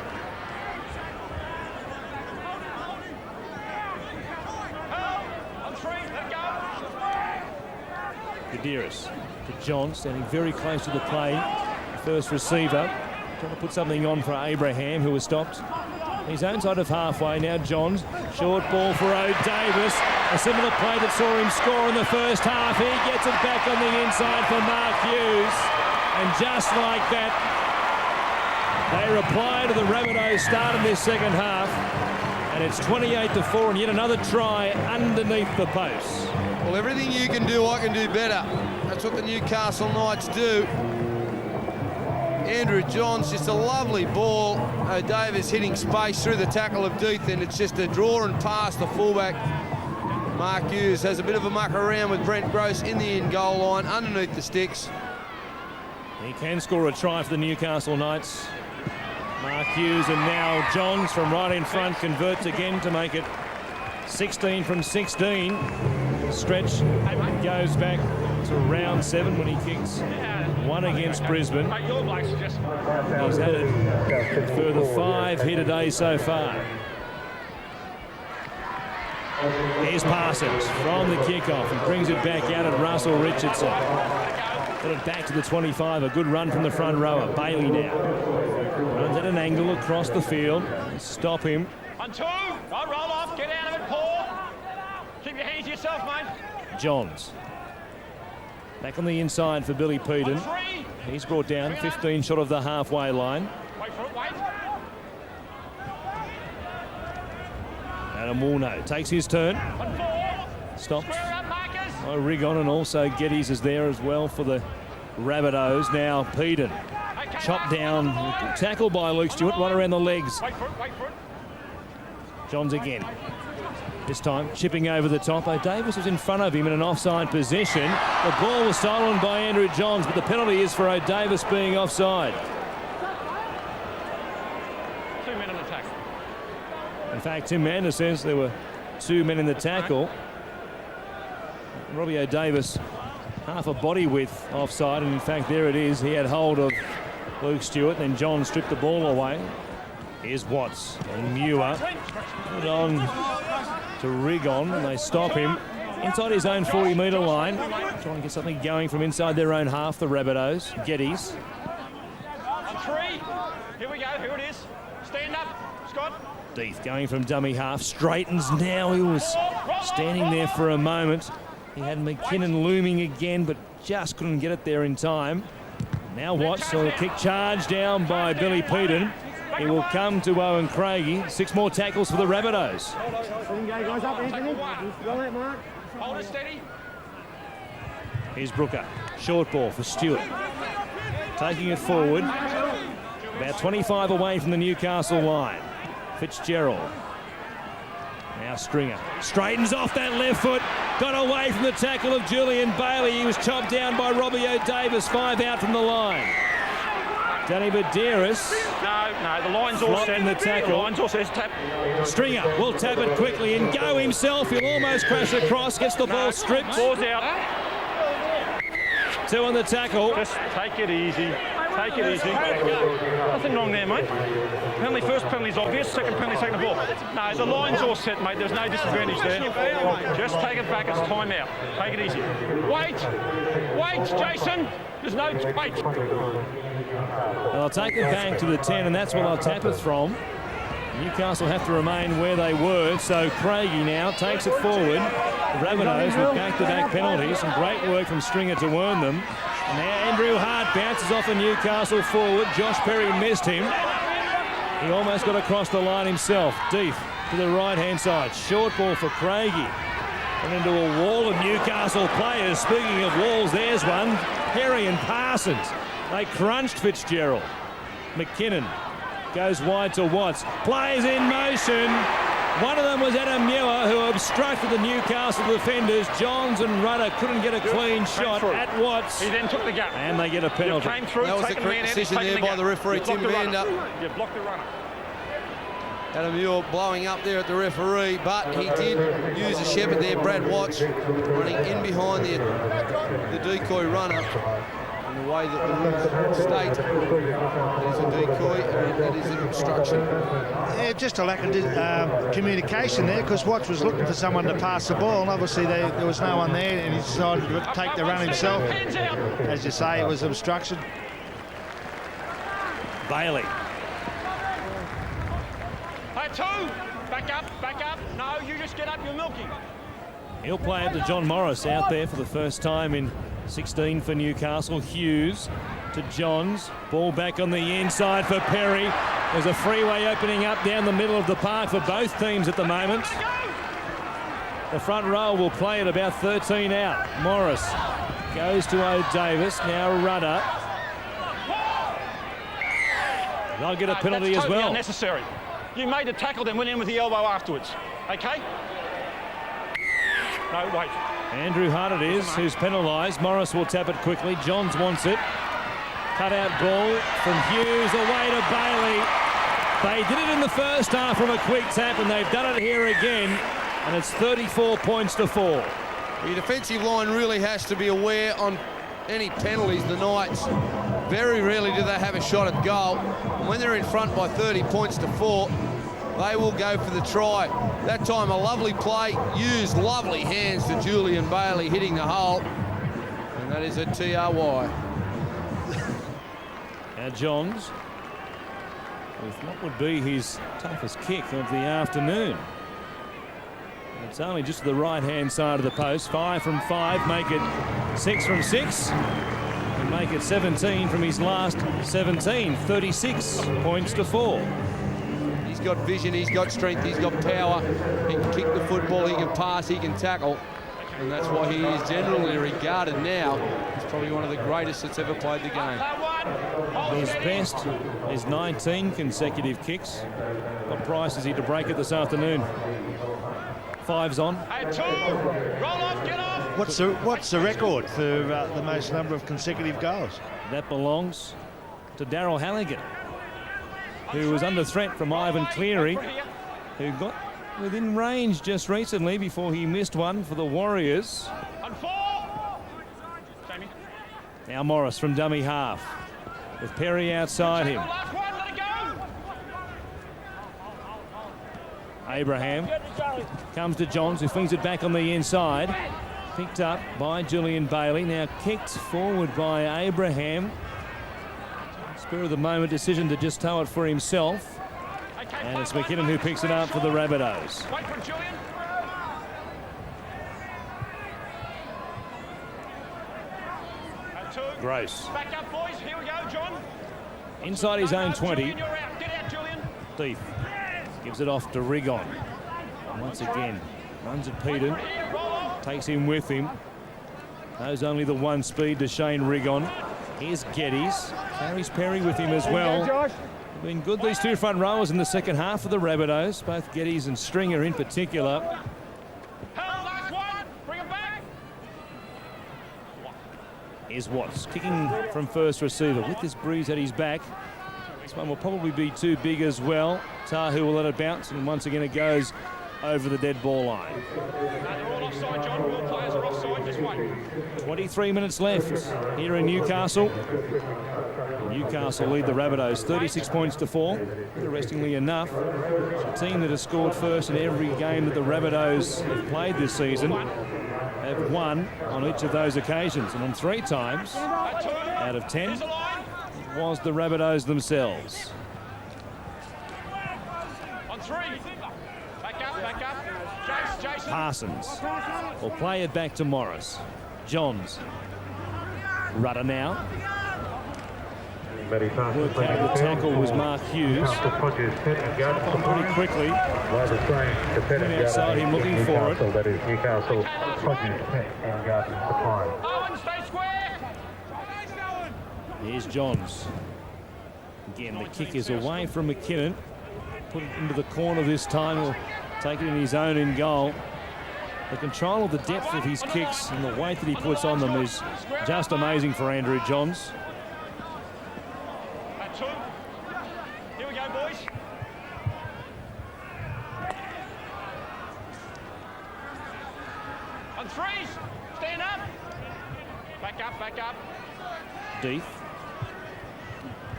Gadiris to John, standing very close to the play. First receiver, trying to put something on for Abraham, who was stopped. His own side of halfway now. Johns, short ball for O'Davis. A similar play that saw him score in the first half. He gets it back on the inside for Mark Hughes, and just like that, they reply to the Rabbitohs start in this second half, and it's 28-4, and yet another try underneath the posts. Well, everything you can do, I can do better. That's what the Newcastle Knights do. Andrew Johns, just a lovely ball. O'Davis hitting space through the tackle of Deeth, and it's just a draw and pass the fullback. Mark Hughes has a bit of a muck around with Brent Gross in the in-goal line, underneath the sticks. He can score a try for the Newcastle Knights. Mark Hughes, and now Johns from right in front converts again to make it 16 from 16. Stretch goes back to round 7 when he kicks one against Brisbane. He's had a further 5 here today so far. Here's Parsons from the kickoff and brings it back out at Russell Richardson. Got it back to the 25. A good run from the front rower. Bailey now runs at an angle across the field. Stop him. 1-2. Don't roll off. Get out of it, Paul. Keep your hands to yourself, mate. Johns. Back on the inside for Billy Peden. He's brought down 15 short of the halfway line. Wait for it, wait. Adam Woolno takes his turn. Stopped by Rigon, and also Geddes is there as well for the Rabbitohs. Now Peden. Chopped down. Tackle by Luke Stewart right around the legs. Wait for it, wait for it. Johns again. This time chipping over the top. O'Davis was in front of him in an offside position. The ball was stolen by Andrew Johns, but the penalty is for O'Davis being offside. 2 men in the tackle. In fact, Tim Mander says there were 2 men in the tackle. Robbie O'Davis half a body width offside, and in fact there it is. He had hold of Luke Stewart, then John stripped the ball away. Here's Watts and Muir put it on to rig on, and they stop him inside his own 40-metre line. Trying to get something going from inside their own half, the Rabbitohs. Geddes. On 3. Here we go. Here it is. Stand up, Scott. Deeth going from dummy half, straightens now. He was standing there for a moment. He had McKinnon looming again, but just couldn't get it there in time. Now Watts, so a kick charge down by Billy Peden. He will come to Owen Craigie. 6 more tackles for the Rabbitohs. Hold it steady. Here's Brooker. Short ball for Stewart. Taking it forward. About 25 away from the Newcastle line. Fitzgerald. Now Stringer. Straightens off that left foot. Got away from the tackle of Julian Bailey. He was chopped down by Robbie O'Davis. 5 out from the line. Danny Badeiras. No, the line's all set. In the tackle. The line's all set. Tap. Stringer will tap it quickly and go himself. He'll almost crash across. Gets the ball stripped. Ball's out. 2 on the tackle. Just take it easy. Take it easy. Nothing wrong there, mate. Penalty, first penalty's obvious. Second penalty, taking the ball. No, the line's all set, mate. There's no disadvantage there. Just take it back. It's time out. Take it easy. Wait, Jason. There's no wait. They'll take it back to the 10, and that's where they'll tap it from. Newcastle have to remain where they were, so Craigie now takes it forward. The Rabbitohs with back-to-back penalties. Some great work from Stringer to earn them. And now Andrew Hart bounces off a Newcastle forward. Josh Perry missed him. He almost got across the line himself. Deep to the right-hand side. Short ball for Craigie. And into a wall of Newcastle players. Speaking of walls, there's one. Perry and Parsons. They crunched Fitzgerald. McKinnon goes wide to Watts. Plays in motion. One of them was Adam Muir, who obstructed the Newcastle defenders. Johns and Rudder couldn't get a clean shot at Watts. He then took the gap. And they get a penalty. Came through, That was the correct decision there by the referee, Tim Mander. You blocked the runner. Adam Muir blowing up there at the referee, but he did use a shepherd there, Brad Watts, running in behind the decoy runner. In the way that the rules state, that is a decoy and that is an obstruction. Yeah, just a lack of communication there, because Watts was looking for someone to pass the ball, and obviously there was no one there, and he decided to take the run himself. As you say, it was obstruction. Bailey. Hey, 2. Back up. No, you just get up, you're milking. He'll play it to John Morris out there for the first time in 16 for Newcastle. Hughes to Johns. Ball back on the inside for Perry. There's a freeway opening up down the middle of the park for both teams at the moment. The front row will play at about 13 out. Morris goes to O'Davis. Now Rudder. They'll get a penalty that's as well. Unnecessary. You made the tackle, then went in with the elbow afterwards. Okay? No, wait. Andrew Hart it is who's penalised. Morris will tap it quickly. Johns wants it. Cut out ball from Hughes away to Bailey. They did it in the first half from a quick tap, and they've done it here again, and it's 34 points to 4. The defensive line really has to be aware on any penalties. The Knights, very rarely do they have a shot at goal. And when they're in front by 30 points to 4, they will go for the try. That time a lovely play, used lovely hands to Julian Bailey hitting the hole. And that is a TRY. Now Johns with what would be his toughest kick of the afternoon. It's only just to the right-hand side of the post. 5 from 5, make it 6 from 6. And make it 17 from his last 17. 36 points to 4. He's got vision, he's got strength, he's got power. He can kick the football, he can pass, he can tackle. And that's why he is generally regarded now as probably one of the greatest that's ever played the game. His best is 19 consecutive kicks. What price is he to break it this afternoon? Five's on. Hey, 2. Roll off, get off. What's the record for the most number of consecutive goals? That belongs to Daryl Halligan, who was under threat from Ivan Cleary, who got within range just recently before he missed one for the Warriors. And 4. Jamie. Now Morris from dummy half, with Perry outside him. Last one, let it go. Abraham comes to Johns, who flings it back on the inside. Picked up by Julian Bailey, now kicked forward by Abraham. Spur of the moment decision to just tow it for himself. And it's McKinnon who picks it up for the Rabbitohs. Wait for Julian. And 2. Gross. Back up, boys. Here we go, John. Inside his own 20. Julian, you're out. Get out, Julian. Deep gives it off to Rigon. And once again, runs at Peden. Takes him with him. Knows only the one speed to Shane Rigon. Here's Geddes. Carries Perry with him as well. Been good, these two front rowers in the second half of the Rabbitohs, both Geddes and Stringer in particular. Last one. Bring him back. Here's Watts kicking from first receiver with this breeze at his back. This one will probably be too big as well. Tahu will let it bounce, and once again it goes over the dead ball line. They're all offside, John. All players are offside. Just wait. 23 minutes left here in Newcastle. Newcastle lead the Rabbitohs 36 points to 4. Interestingly enough, the team that has scored first in every game that the Rabbitohs have played this season have won on each of those occasions, and on 3 times out of 10 it was the Rabbitohs themselves. On 3. Back up, back up. Jason. Parsons will play it back to Morris. Johns. Rudder now. Worked out the tackle was Mark Hughes. Pretty quickly. Outside him looking for it. That is Newcastle, Hodges, Pitt and Gardens supply. Owen, stay square. Here's Johns. Again, the kick is away from McKinnon. Put it into the corner this time. He'll take it in his own in goal. The control of the depth of his kicks and the weight that he puts on them is just amazing for Andrew Johns. At 2. Here we go, boys. On 3s. Stand up. Back up, back up. Deep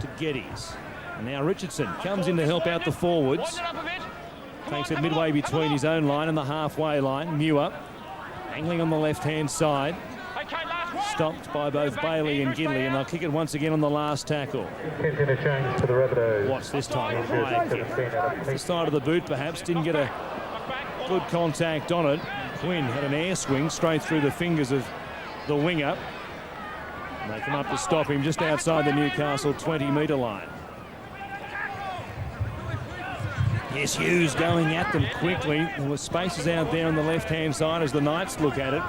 to Geddes. And now Richardson comes in to help out the forwards. Wind it up a bit. Takes it midway between his own line and the halfway line. Muir angling on the left-hand side. Okay, last one. Stopped by both Bailey and Gidley, and they'll kick it once again on the last tackle. 10 interchange for the Rabbitohs. Watch this time, a high kick. The side of the boot perhaps, didn't get a good contact on it. Quinn had an air swing straight through the fingers of the winger. And they come up to stop him just outside the Newcastle 20-metre line. Yes, Hughes going at them quickly. There were spaces out there on the left-hand side as the Knights look at it.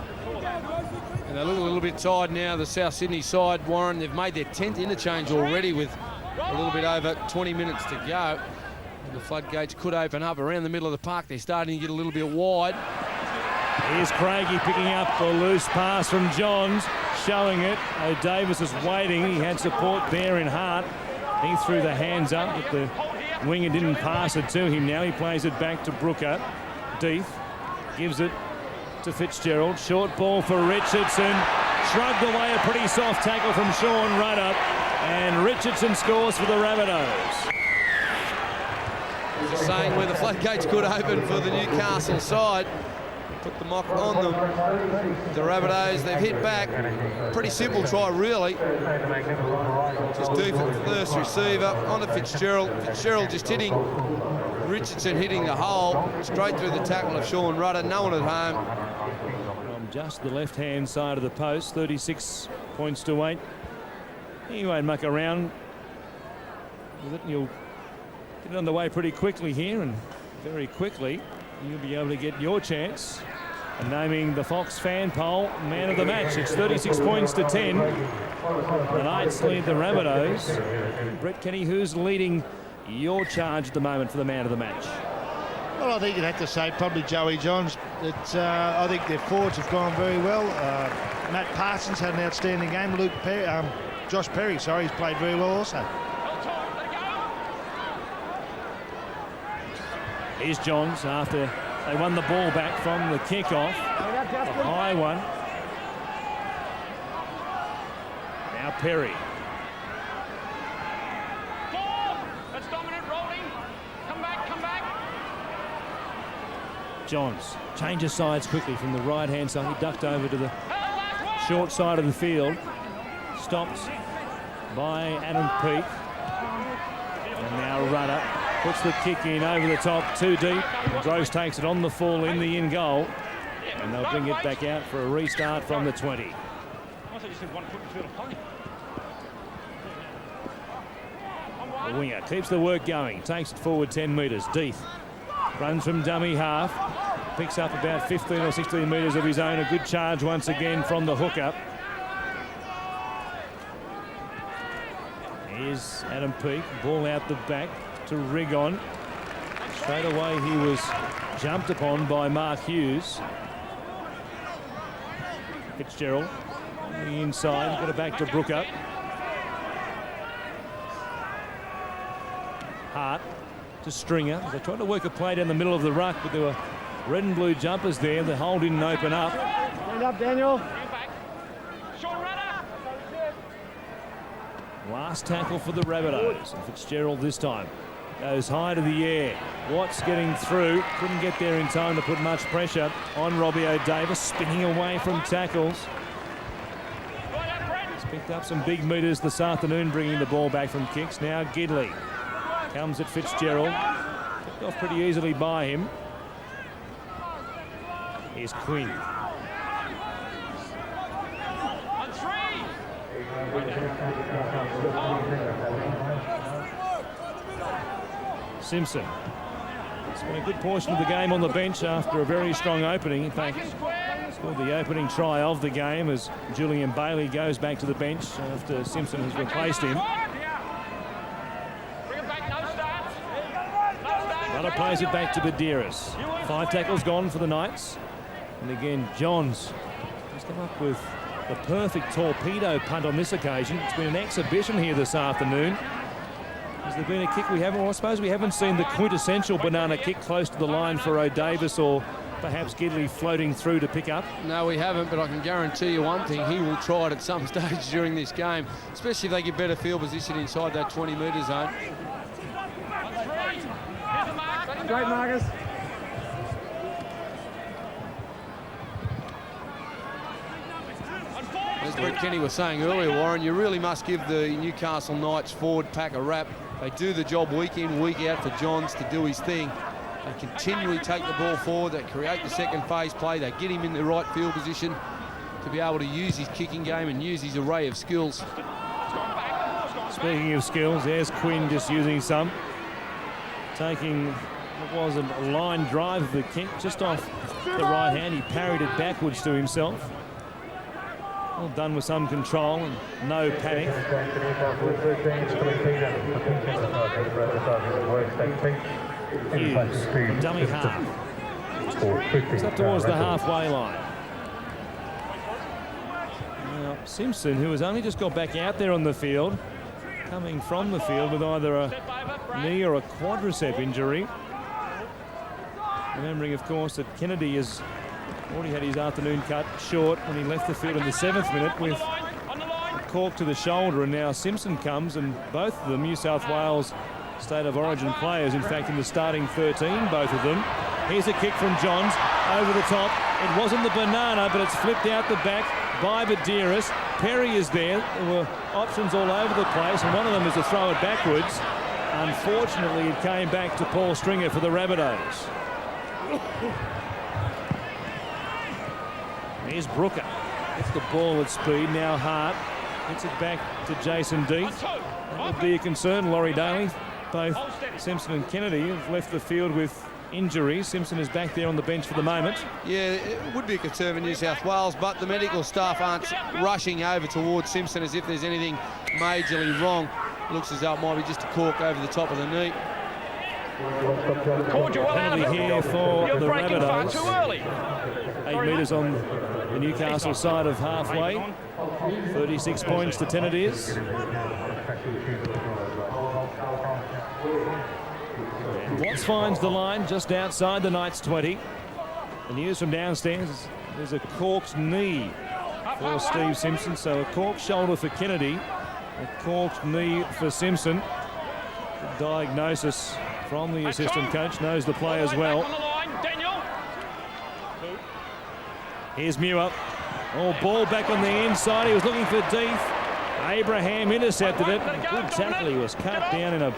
And they look a little bit tired now, the South Sydney side, Warren. They've made their 10th interchange already with a little bit over 20 minutes to go. And the floodgates could open up around the middle of the park. They're starting to get a little bit wide. Here's Craigie picking up a loose pass from Johns, showing it. Davis is waiting. He had support there in Hart. He threw the hands up, but the winger didn't pass it to him. Now he plays it back to Brooker. Deeth gives it to Fitzgerald. Short ball for Richardson. Shrugged away a pretty soft tackle from Sean Rudder. And Richardson scores for the Rabbitohs. Just saying where the floodgates could open for the Newcastle side. Put the mock on them. The Rabbitohs, they've hit back. Pretty simple try, really. Just Deeth at the first receiver. On to Fitzgerald. Fitzgerald just hitting. Richardson hitting the hole. Straight through the tackle of Sean Rudder. No one at home. From just the left-hand side of the post, 36 points to 8. He won't muck around with it. You'll get it underway pretty quickly here, and very quickly you'll be able to get your chance and naming the Fox fan poll man of the match. It's 36 points to 10. The Knights lead the Rabbitohs. Brett Kenny, who's leading your charge at the moment for the man of the match? Well, I think you'd have to say probably Joey Johns. That I think their forwards have gone very well. Matt Parsons had an outstanding game. Josh Perry, sorry, he's played very well also. Here's Johns after they won the ball back from the kick-off. A high one. Now Perry. That's dominant rolling. Come back. Johns changes sides quickly from the right-hand side. He ducked over to the short side of the field. Stopped by Adam Peake. And now Rudder puts the kick in over the top, too deep. Gross takes it on the full in the in goal. And they'll bring it back out for a restart from the 20. The winger keeps the work going. Takes it forward 10 metres. Deeth runs from dummy half. Picks up about 15 or 16 metres of his own. A good charge once again from the hookup. Here's Adam Peake. Ball out the back to Rigon. Straight away he was jumped upon by Mark Hughes. Fitzgerald on the inside. Got it back to Brooker. Hart to Stringer. They tried to work a play down the middle of the ruck, but there were red and blue jumpers there. The hole didn't open up. Stand up, Daniel. Last tackle for the Rabbitohs. And Fitzgerald this time goes high to the air. Watts getting through. Couldn't get there in time to put much pressure on Robbie O'Davis. Spinning away from tackles. He's picked up some big metres this afternoon, bringing the ball back from kicks. Now Gidley comes at Fitzgerald. Picked off pretty easily by him. Here's Quinn. Simpson. Spent a good portion of the game on the bench after a very strong opening. In fact, scored the opening try of the game as Julian Bailey goes back to the bench after Simpson has replaced him. Runner plays it back to Badiris. 5 tackles gone for the Knights. And again, Johns has come up with the perfect torpedo punt on this occasion. It's been an exhibition here this afternoon. Has there been a kick we haven't? Well, I suppose we haven't seen the quintessential banana kick close to the line for O'Davis or perhaps Gidley floating through to pick up. No, we haven't, but I can guarantee you one thing. He will try it at some stage during this game, especially if they get better field position inside that 20-metre zone. Great, Marcus. As Brett Kenny was saying earlier, Warren, you really must give the Newcastle Knights forward pack a rap. They do the job week in, week out for Johns to do his thing. They continually take the ball forward. They create the second phase play. They get him in the right field position to be able to use his kicking game and use his array of skills. Speaking of skills, there's Quinn just using some. Taking what was a line drive of the kick just off the right hand. He parried it backwards to himself. Well done with some control and no panic. Hughes, dummy half. It's up towards the halfway line. Now, Simpson, who has only just got back out there on the field, coming from the field with either a knee or a quadricep injury. Remembering, of course, that Kennedy has already had his afternoon cut short when he left the field in the 7th minute with a cork to the shoulder, and now Simpson comes, and both of them New South Wales State of Origin players, in fact in the starting 13, both of them. Here's a kick from Johns over the top. It wasn't the banana, but it's flipped out the back by Badiris. Perry is there. There were options all over the place, and one of them is to throw it backwards. Unfortunately, it came back to Paul Stringer for the Rabbitohs. Here's Brooker. Gets the ball at speed. Now Hart gets it back to Jason Deeth. That would be a concern, Laurie Daly. Both Simpson and Kennedy have left the field with injuries. Simpson is back there on the bench for the moment. Yeah, it would be a concern for New South Wales, but the medical staff aren't rushing over towards Simpson as if there's anything majorly wrong. Looks as though it might be just a cork over the top of the knee. Called you well out of Penalty it. here for You're the breaking far Rabbitohs. too early. 8 metres on the Newcastle side of halfway. 36 points to 10 it is. And Watts finds the line just outside the Knights 20. The news from downstairs is there's a corked knee for Steve Simpson, so a corked shoulder for Kennedy, a corked knee for Simpson. Good diagnosis from the assistant coach, knows the players well. Here's Muir. Oh, ball back on the inside. He was looking for Deeth. Abraham intercepted it. Good tackle. He was cut down in a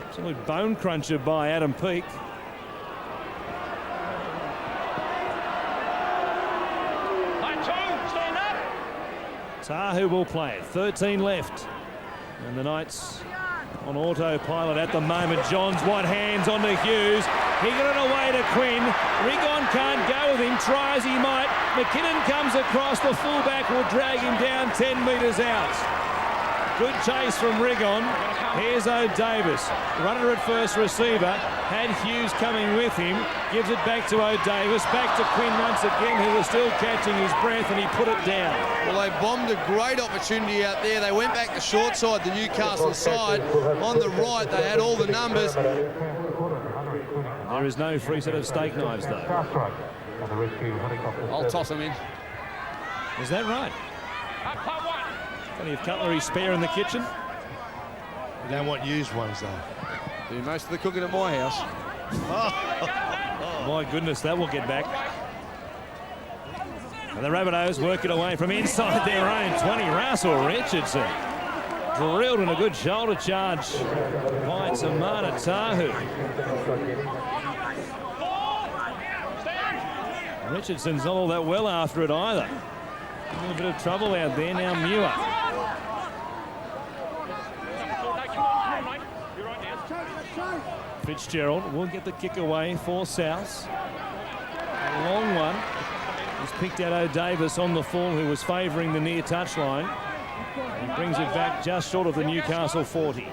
absolute bone cruncher by Adam Peake. Tahu will play it. 13 left. And the Knights on autopilot at the moment. Johns white hands onto Hughes. He got it away to Quinn. Rigon can't go with him. Try as he might. McKinnon comes across. The fullback will drag him down 10 metres out. Good chase from Rigon. Here's O'Davis. Runner at first receiver. Had Hughes coming with him. Gives it back to O'Davis. Back to Quinn once again, who was still catching his breath, and he put it down. Well, they bombed a great opportunity out there. They went back the short side, the Newcastle side. On the right, they had all the numbers. There is no free set of steak knives, though. I'll toss them in. Is that right? Plenty of cutlery spare in the kitchen. We don't want used ones, though. Do most of the cooking at my house. My goodness, that will get back. And the Rabbitohs work it away from inside their own 20. Russell Richardson drilled in a good shoulder charge by Tamana Tahu. Richardson's not all that well after it either. A little bit of trouble out there now. Muir. Fitzgerald will get the kick away for South. A long one. He's picked out O'Davis on the full, who was favouring the near touchline. He brings it back just short of the Newcastle 40.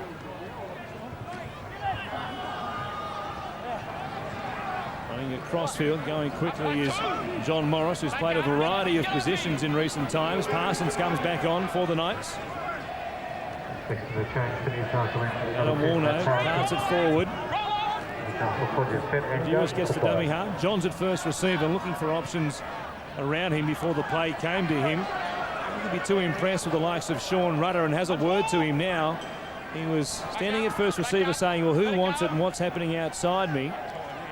Running at crossfield, going quickly is John Morris, who's played a variety of positions in recent times. Parsons comes back on for the Knights. Adam Warno parts it forward. Dewis gets the dummy half. Johns at first receiver, looking for options around him before the play came to him. Not going to be too impressed with the likes of Sean Rudder, and has a word to him now. He was standing at first receiver saying, well, who wants it and what's happening outside me?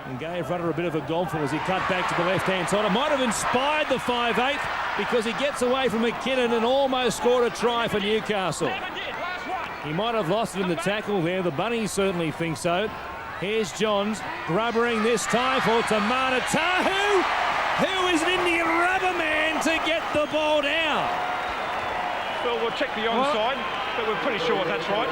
And gave Rudder a bit of a gobful as he cut back to the left-hand side. It might have inspired the 5'8", because he gets away from McKinnon and almost scored a try for Newcastle. He might have lost it in the tackle there. The Bunnies certainly think so. Here's Johns, grubbering this time for Tamana Tahu, who is an Indian rubber man to get the ball down. Well, we'll check the onside, but we're pretty sure that's right.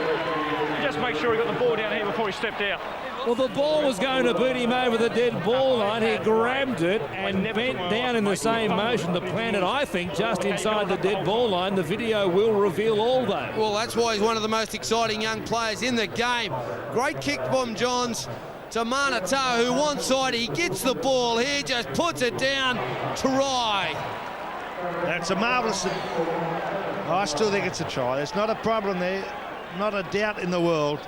Just make sure he got the ball down here before he stepped out. Well, the ball was going to boot him over the dead ball line. He grabbed it and bent down in the same motion to plant it, I think, just inside the dead ball line. The video will reveal all that. Well, that's why he's one of the most exciting young players in the game. Great kick from Johns. Tamana Tahu, one side, he gets the ball here, just puts it down. Try. That's a marvellous... I still think it's a try. There's not a problem there. Not a doubt in the world.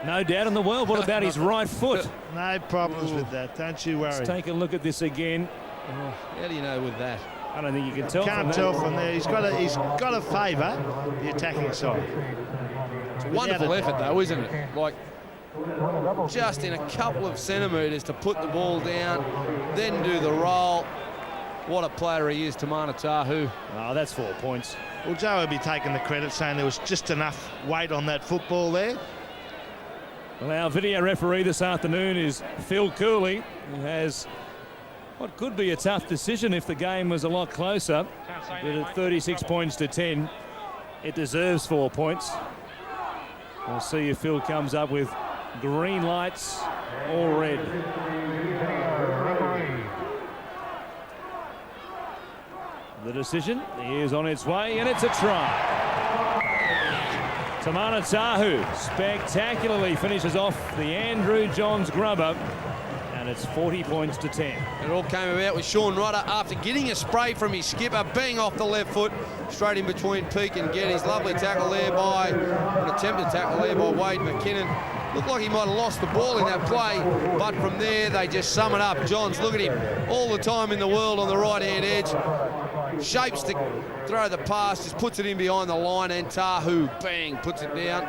No doubt in the world. What about his right foot? No problems with that. Don't you worry. Let's take a look at this again. How do you know with that? I don't think you can tell. Can't tell from there. He's got to favour the attacking side. It's a wonderful effort, though, isn't it? Like, just in a couple of centimetres to put the ball down, then do the roll. What a player he is, Tamana Tahu. Oh, that's 4 points. Well, Joe would be taking the credit, saying there was just enough weight on that football there. Well, our video referee this afternoon is Phil Cooley, who has what could be a tough decision if the game was a lot closer. But at 36 points to 10, it deserves 4 points. We'll see if Phil comes up with green lights or red. The decision is on its way, and it's a try. Tahu spectacularly finishes off the Andrew Johns grubber, and it's 40 points to 10. It all came about with Sean Rudder after getting a spray from his skipper, bang off the left foot, straight in between Peake and Geddes. Lovely tackle there by, an attempted tackle there by Wade McKinnon. Looked like he might have lost the ball in that play, but from there they just sum it up. Johns, look at him, all the time in the world on the right-hand edge. Shapes to throw the pass, just puts it in behind the line, and Tahu, bang, puts it down.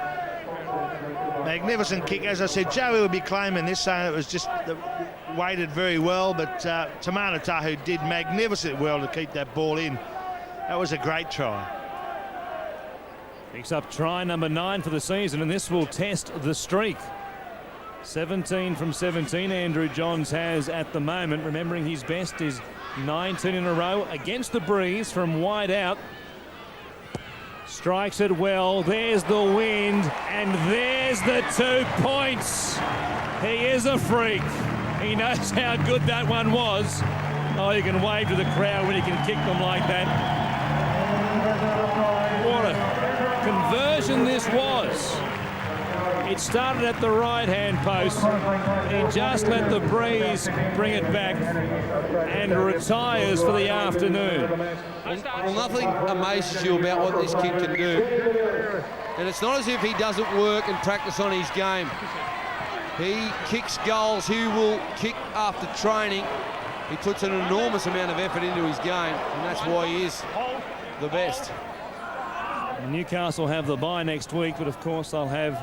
Magnificent kick. As I said, Joey would be claiming this, saying it was just weighted very well, but Tahu did magnificent well to keep that ball in. That was a great try. Picks up try number 9 for the season, and this will test the streak. 17 from 17 Andrew Johns has at the moment. Remembering his best is 19 in a row against the breeze from wide out. Strikes it well. There's the wind, and there's the 2 points. He is a freak. He knows how good that one was. Oh, you can wave to the crowd when you can kick them like that. What a conversion this was. It started at the right-hand post. He just let the breeze bring it back and retires for the afternoon. Well, nothing amazes you about what this kid can do. And it's not as if he doesn't work and practice on his game. He kicks goals. He will kick after training. He puts an enormous amount of effort into his game, and that's why he is the best. Newcastle have the bye next week, but of course they'll have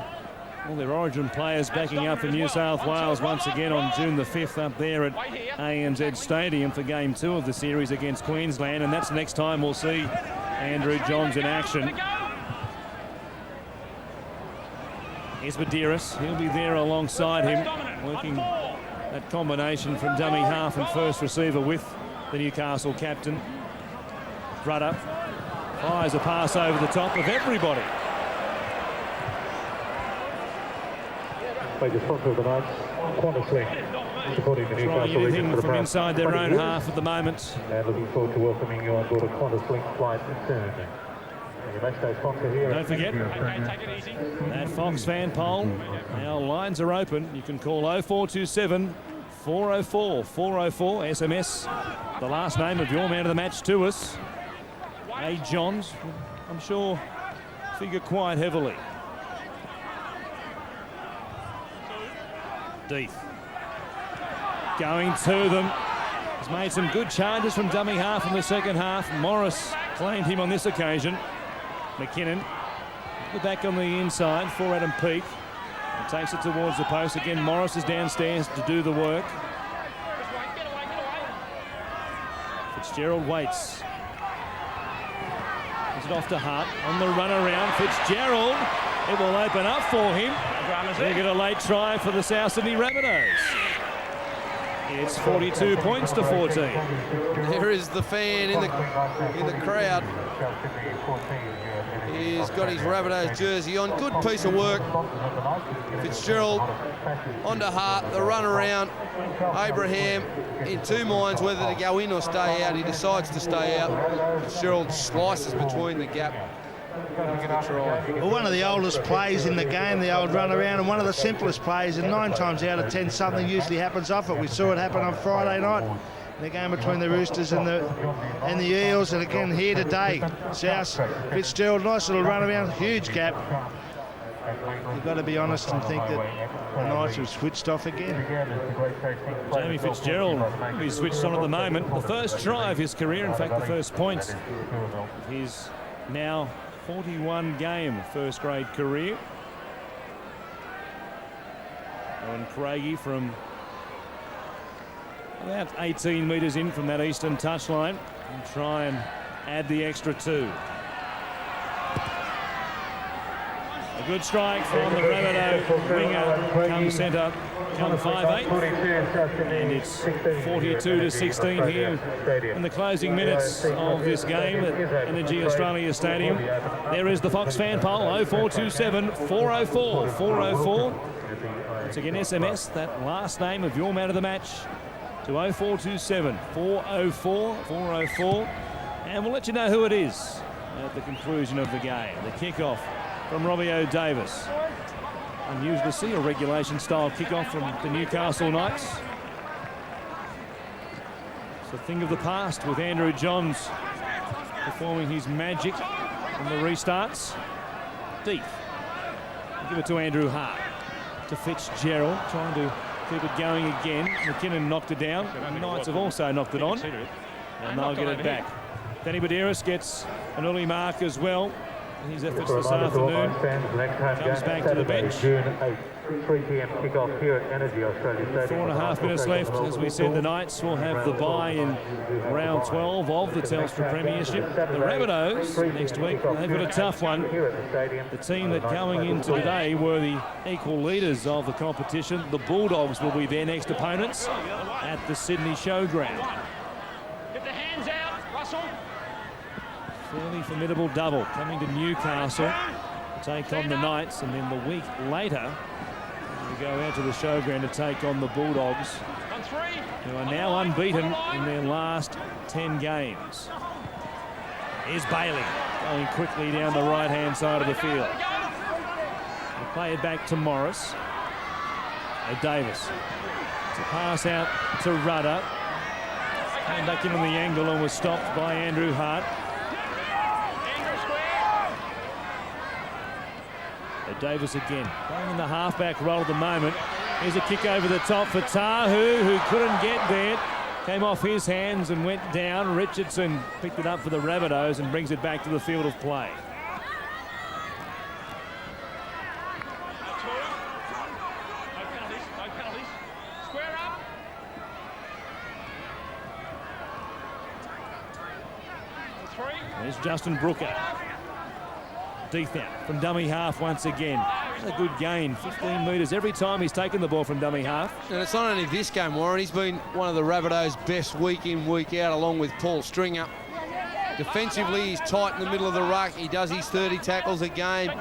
all their Origin players backing up for New South Wales once again on June the 5th up there at ANZ Stadium for Game 2 of the series against Queensland, and that's the next time we'll see Andrew Johns in action. Here's Medeiros. He'll be there alongside him, working that combination from dummy half and first receiver with the Newcastle captain. Rudder fires a pass over the top of everybody. By the sponsor of the Knights, Qantas Link, supporting the Trying Newcastle anything region for the from Brown. inside their own half at the moment. And looking forward to welcoming you on board a Qantas Link flight soon. And your match day sponsor here. Don't forget, that Fox fan poll. Now lines are open. You can call 0427 404 404. SMS the last name of your man of the match to us. A. Johns, I'm sure, figure quite heavily. Deeth going to them. He's made some good charges from dummy half in the second half. Morris claimed him on this occasion. McKinnon, back on the inside for Adam Peake. He takes it towards the post. Again, Morris is downstairs to do the work. Fitzgerald waits. Gives it off to Hart on the run around. Fitzgerald, it will open up for him. They get a late try for the South Sydney Rabbitohs. It's 42 points to 14. There is the fan in the crowd. He's got his Rabbitohs jersey on. Good piece of work. Fitzgerald onto Hart, the run around. Abraham in two minds whether to go in or stay out. He decides to stay out. Fitzgerald slices between the gap. Well, one of the oldest plays in the game, the old run around, and one of the simplest plays, and 9 times out of 10 something usually happens off it. We saw it happen on Friday night in the game between the Roosters and the Eels, and again here today. South, Fitzgerald, nice little run around, huge gap. You've got to be honest and think that the Knights have switched off again. Jamie Fitzgerald, who's switched on at the moment. The first try of his career, in fact the first points of his now 41-game first-grade career. Owen Craigie from about 18 metres in from that eastern touchline and try and add the extra 2. A good strike from the Rabbitoh winger, come centre, come 5'8", and it's 42-16 here in the closing minutes of this game at EnergyAustralia Stadium. There is the Fox fan poll, 0427 404 404. Once again, SMS that last name of your man of the match to 0427 404 404, and we'll let you know who it is at the conclusion of the game. The kickoff from Robbie O'Davis. Unusual to see a regulation style kickoff from the Newcastle Knights. It's a thing of the past with Andrew Johns performing his magic in the restarts. Deep. Give it to Andrew Hart. To Fitzgerald, trying to keep it going again. McKinnon knocked it down. The Knights have also knocked it on. And they'll get it back. Danny Badiris gets an early mark as well. His efforts this afternoon. Comes back to the bench. June 8th, 3 p.m. kickoff here at EnergyAustralia Stadium. 4.5 minutes left. As we said, the Knights will have the bye in round 12 of the Telstra Premiership. The Rabbitohs next week, they've got a tough one. The team that going into today were the equal leaders of the competition. The Bulldogs will be their next opponents at the Sydney Showground. Get the hands out, Russell. Fairly formidable double coming to Newcastle to take on the Knights, and then the week later we go out to the Showground to take on the Bulldogs, who are now unbeaten in their last 10 games. Here's Bailey going quickly down the right-hand side of the field. They play it back to Morris. O'Davis to pass out to Rudder. Came back in on the angle and was stopped by Andrew Hart. Davis again, playing in the halfback role at the moment. Here's a kick over the top for Tahu, who couldn't get there. Came off his hands and went down. Richardson picked it up for the Rabbitohs and brings it back to the field of play. No penalties. Square up. There's Justin Brooker. Deep out from dummy half once again. A good gain, 15 metres every time he's taken the ball from dummy half. And it's not only this game, Warren. He's been one of the Rabbitohs' best week in, week out, along with Paul Stringer. Defensively, he's tight in the middle of the ruck. He does his 30 tackles a game.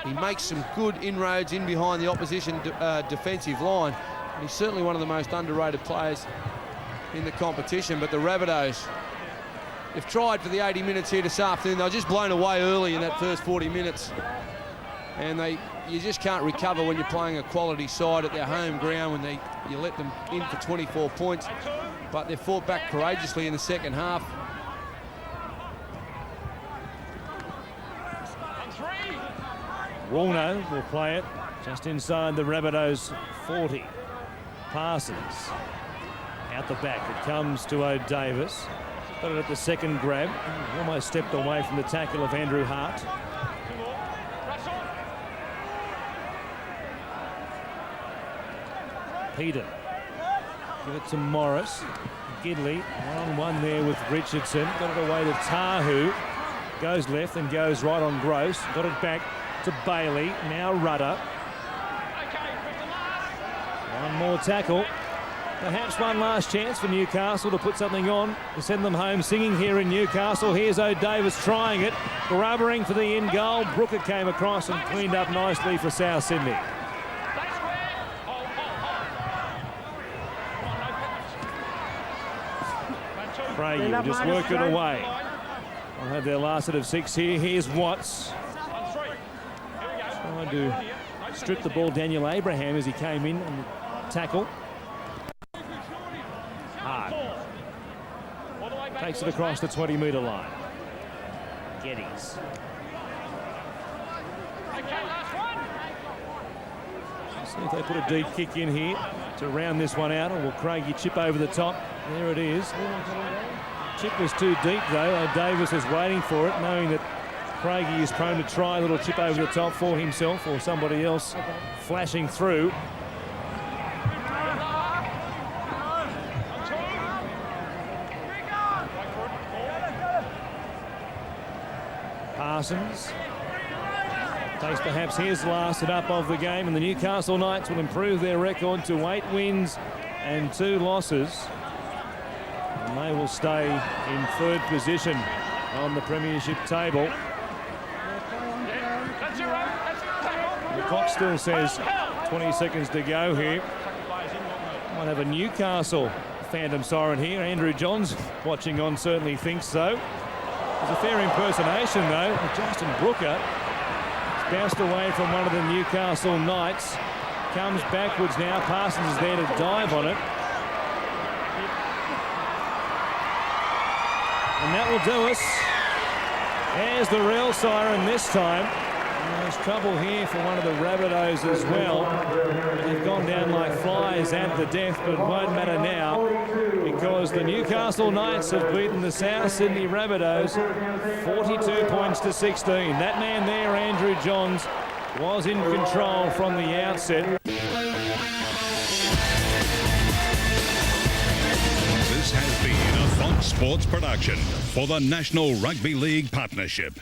He makes some good inroads in behind the opposition defensive line. And he's certainly one of the most underrated players in the competition. But the Rabbitohs, they've tried for the 80 minutes here this afternoon. They were just blown away early in that first 40 minutes. And you just can't recover when you're playing a quality side at their home ground when you let them in for 24 points. But they've fought back courageously in the second half. Walno will play it just inside the Rabbitohs 40. Parsons out the back. It comes to O'Davis. Got it at the second grab. Almost stepped away from the tackle of Andrew Hart. Peter. Give it to Morris. Gidley, 1-on-1 there with Richardson. Got it away to Tahu. Goes left and goes right on Gross. Got it back to Bailey. Now Rudder. One more tackle. Perhaps one last chance for Newcastle to put something on to send them home singing here in Newcastle. Here's O'Davis trying it, rubbering for the in goal. Brooker came across and cleaned up nicely for South Sydney. Craigie will just work it away. They'll have their last set of 6 here. Here's Watts. Trying to strip the ball Daniel Abraham as he came in and tackle. Hard. Takes it across the 20-metre line. Geddes. See if they put a deep kick in here to round this one out, or will Craigie chip over the top? There it is. Chip was too deep though. Davis is waiting for it, knowing that Craigie is prone to try a little chip over the top for himself or somebody else flashing through. Parsons takes perhaps his last set up of the game, and the Newcastle Knights will improve their record to 8 wins and 2 losses. And they will stay in 3rd position on the premiership table. The clock still says 20 seconds to go here. Might have a Newcastle phantom siren here. Andrew Johns watching on certainly thinks so. There's a fair impersonation though of Justin Brooker. bounced away from one of the Newcastle Knights. Comes backwards now. Parsons is there to dive on it. And that will do us. There's the real siren this time. And there's trouble here for one of the Rabbitohs as well. They've gone down like flies at the death, but it won't matter now because the Newcastle Knights have beaten the South Sydney Rabbitohs 42 points to 16. That man there, Andrew Johns, was in control from the outset. This has been a Fox Sports production for the National Rugby League Partnership.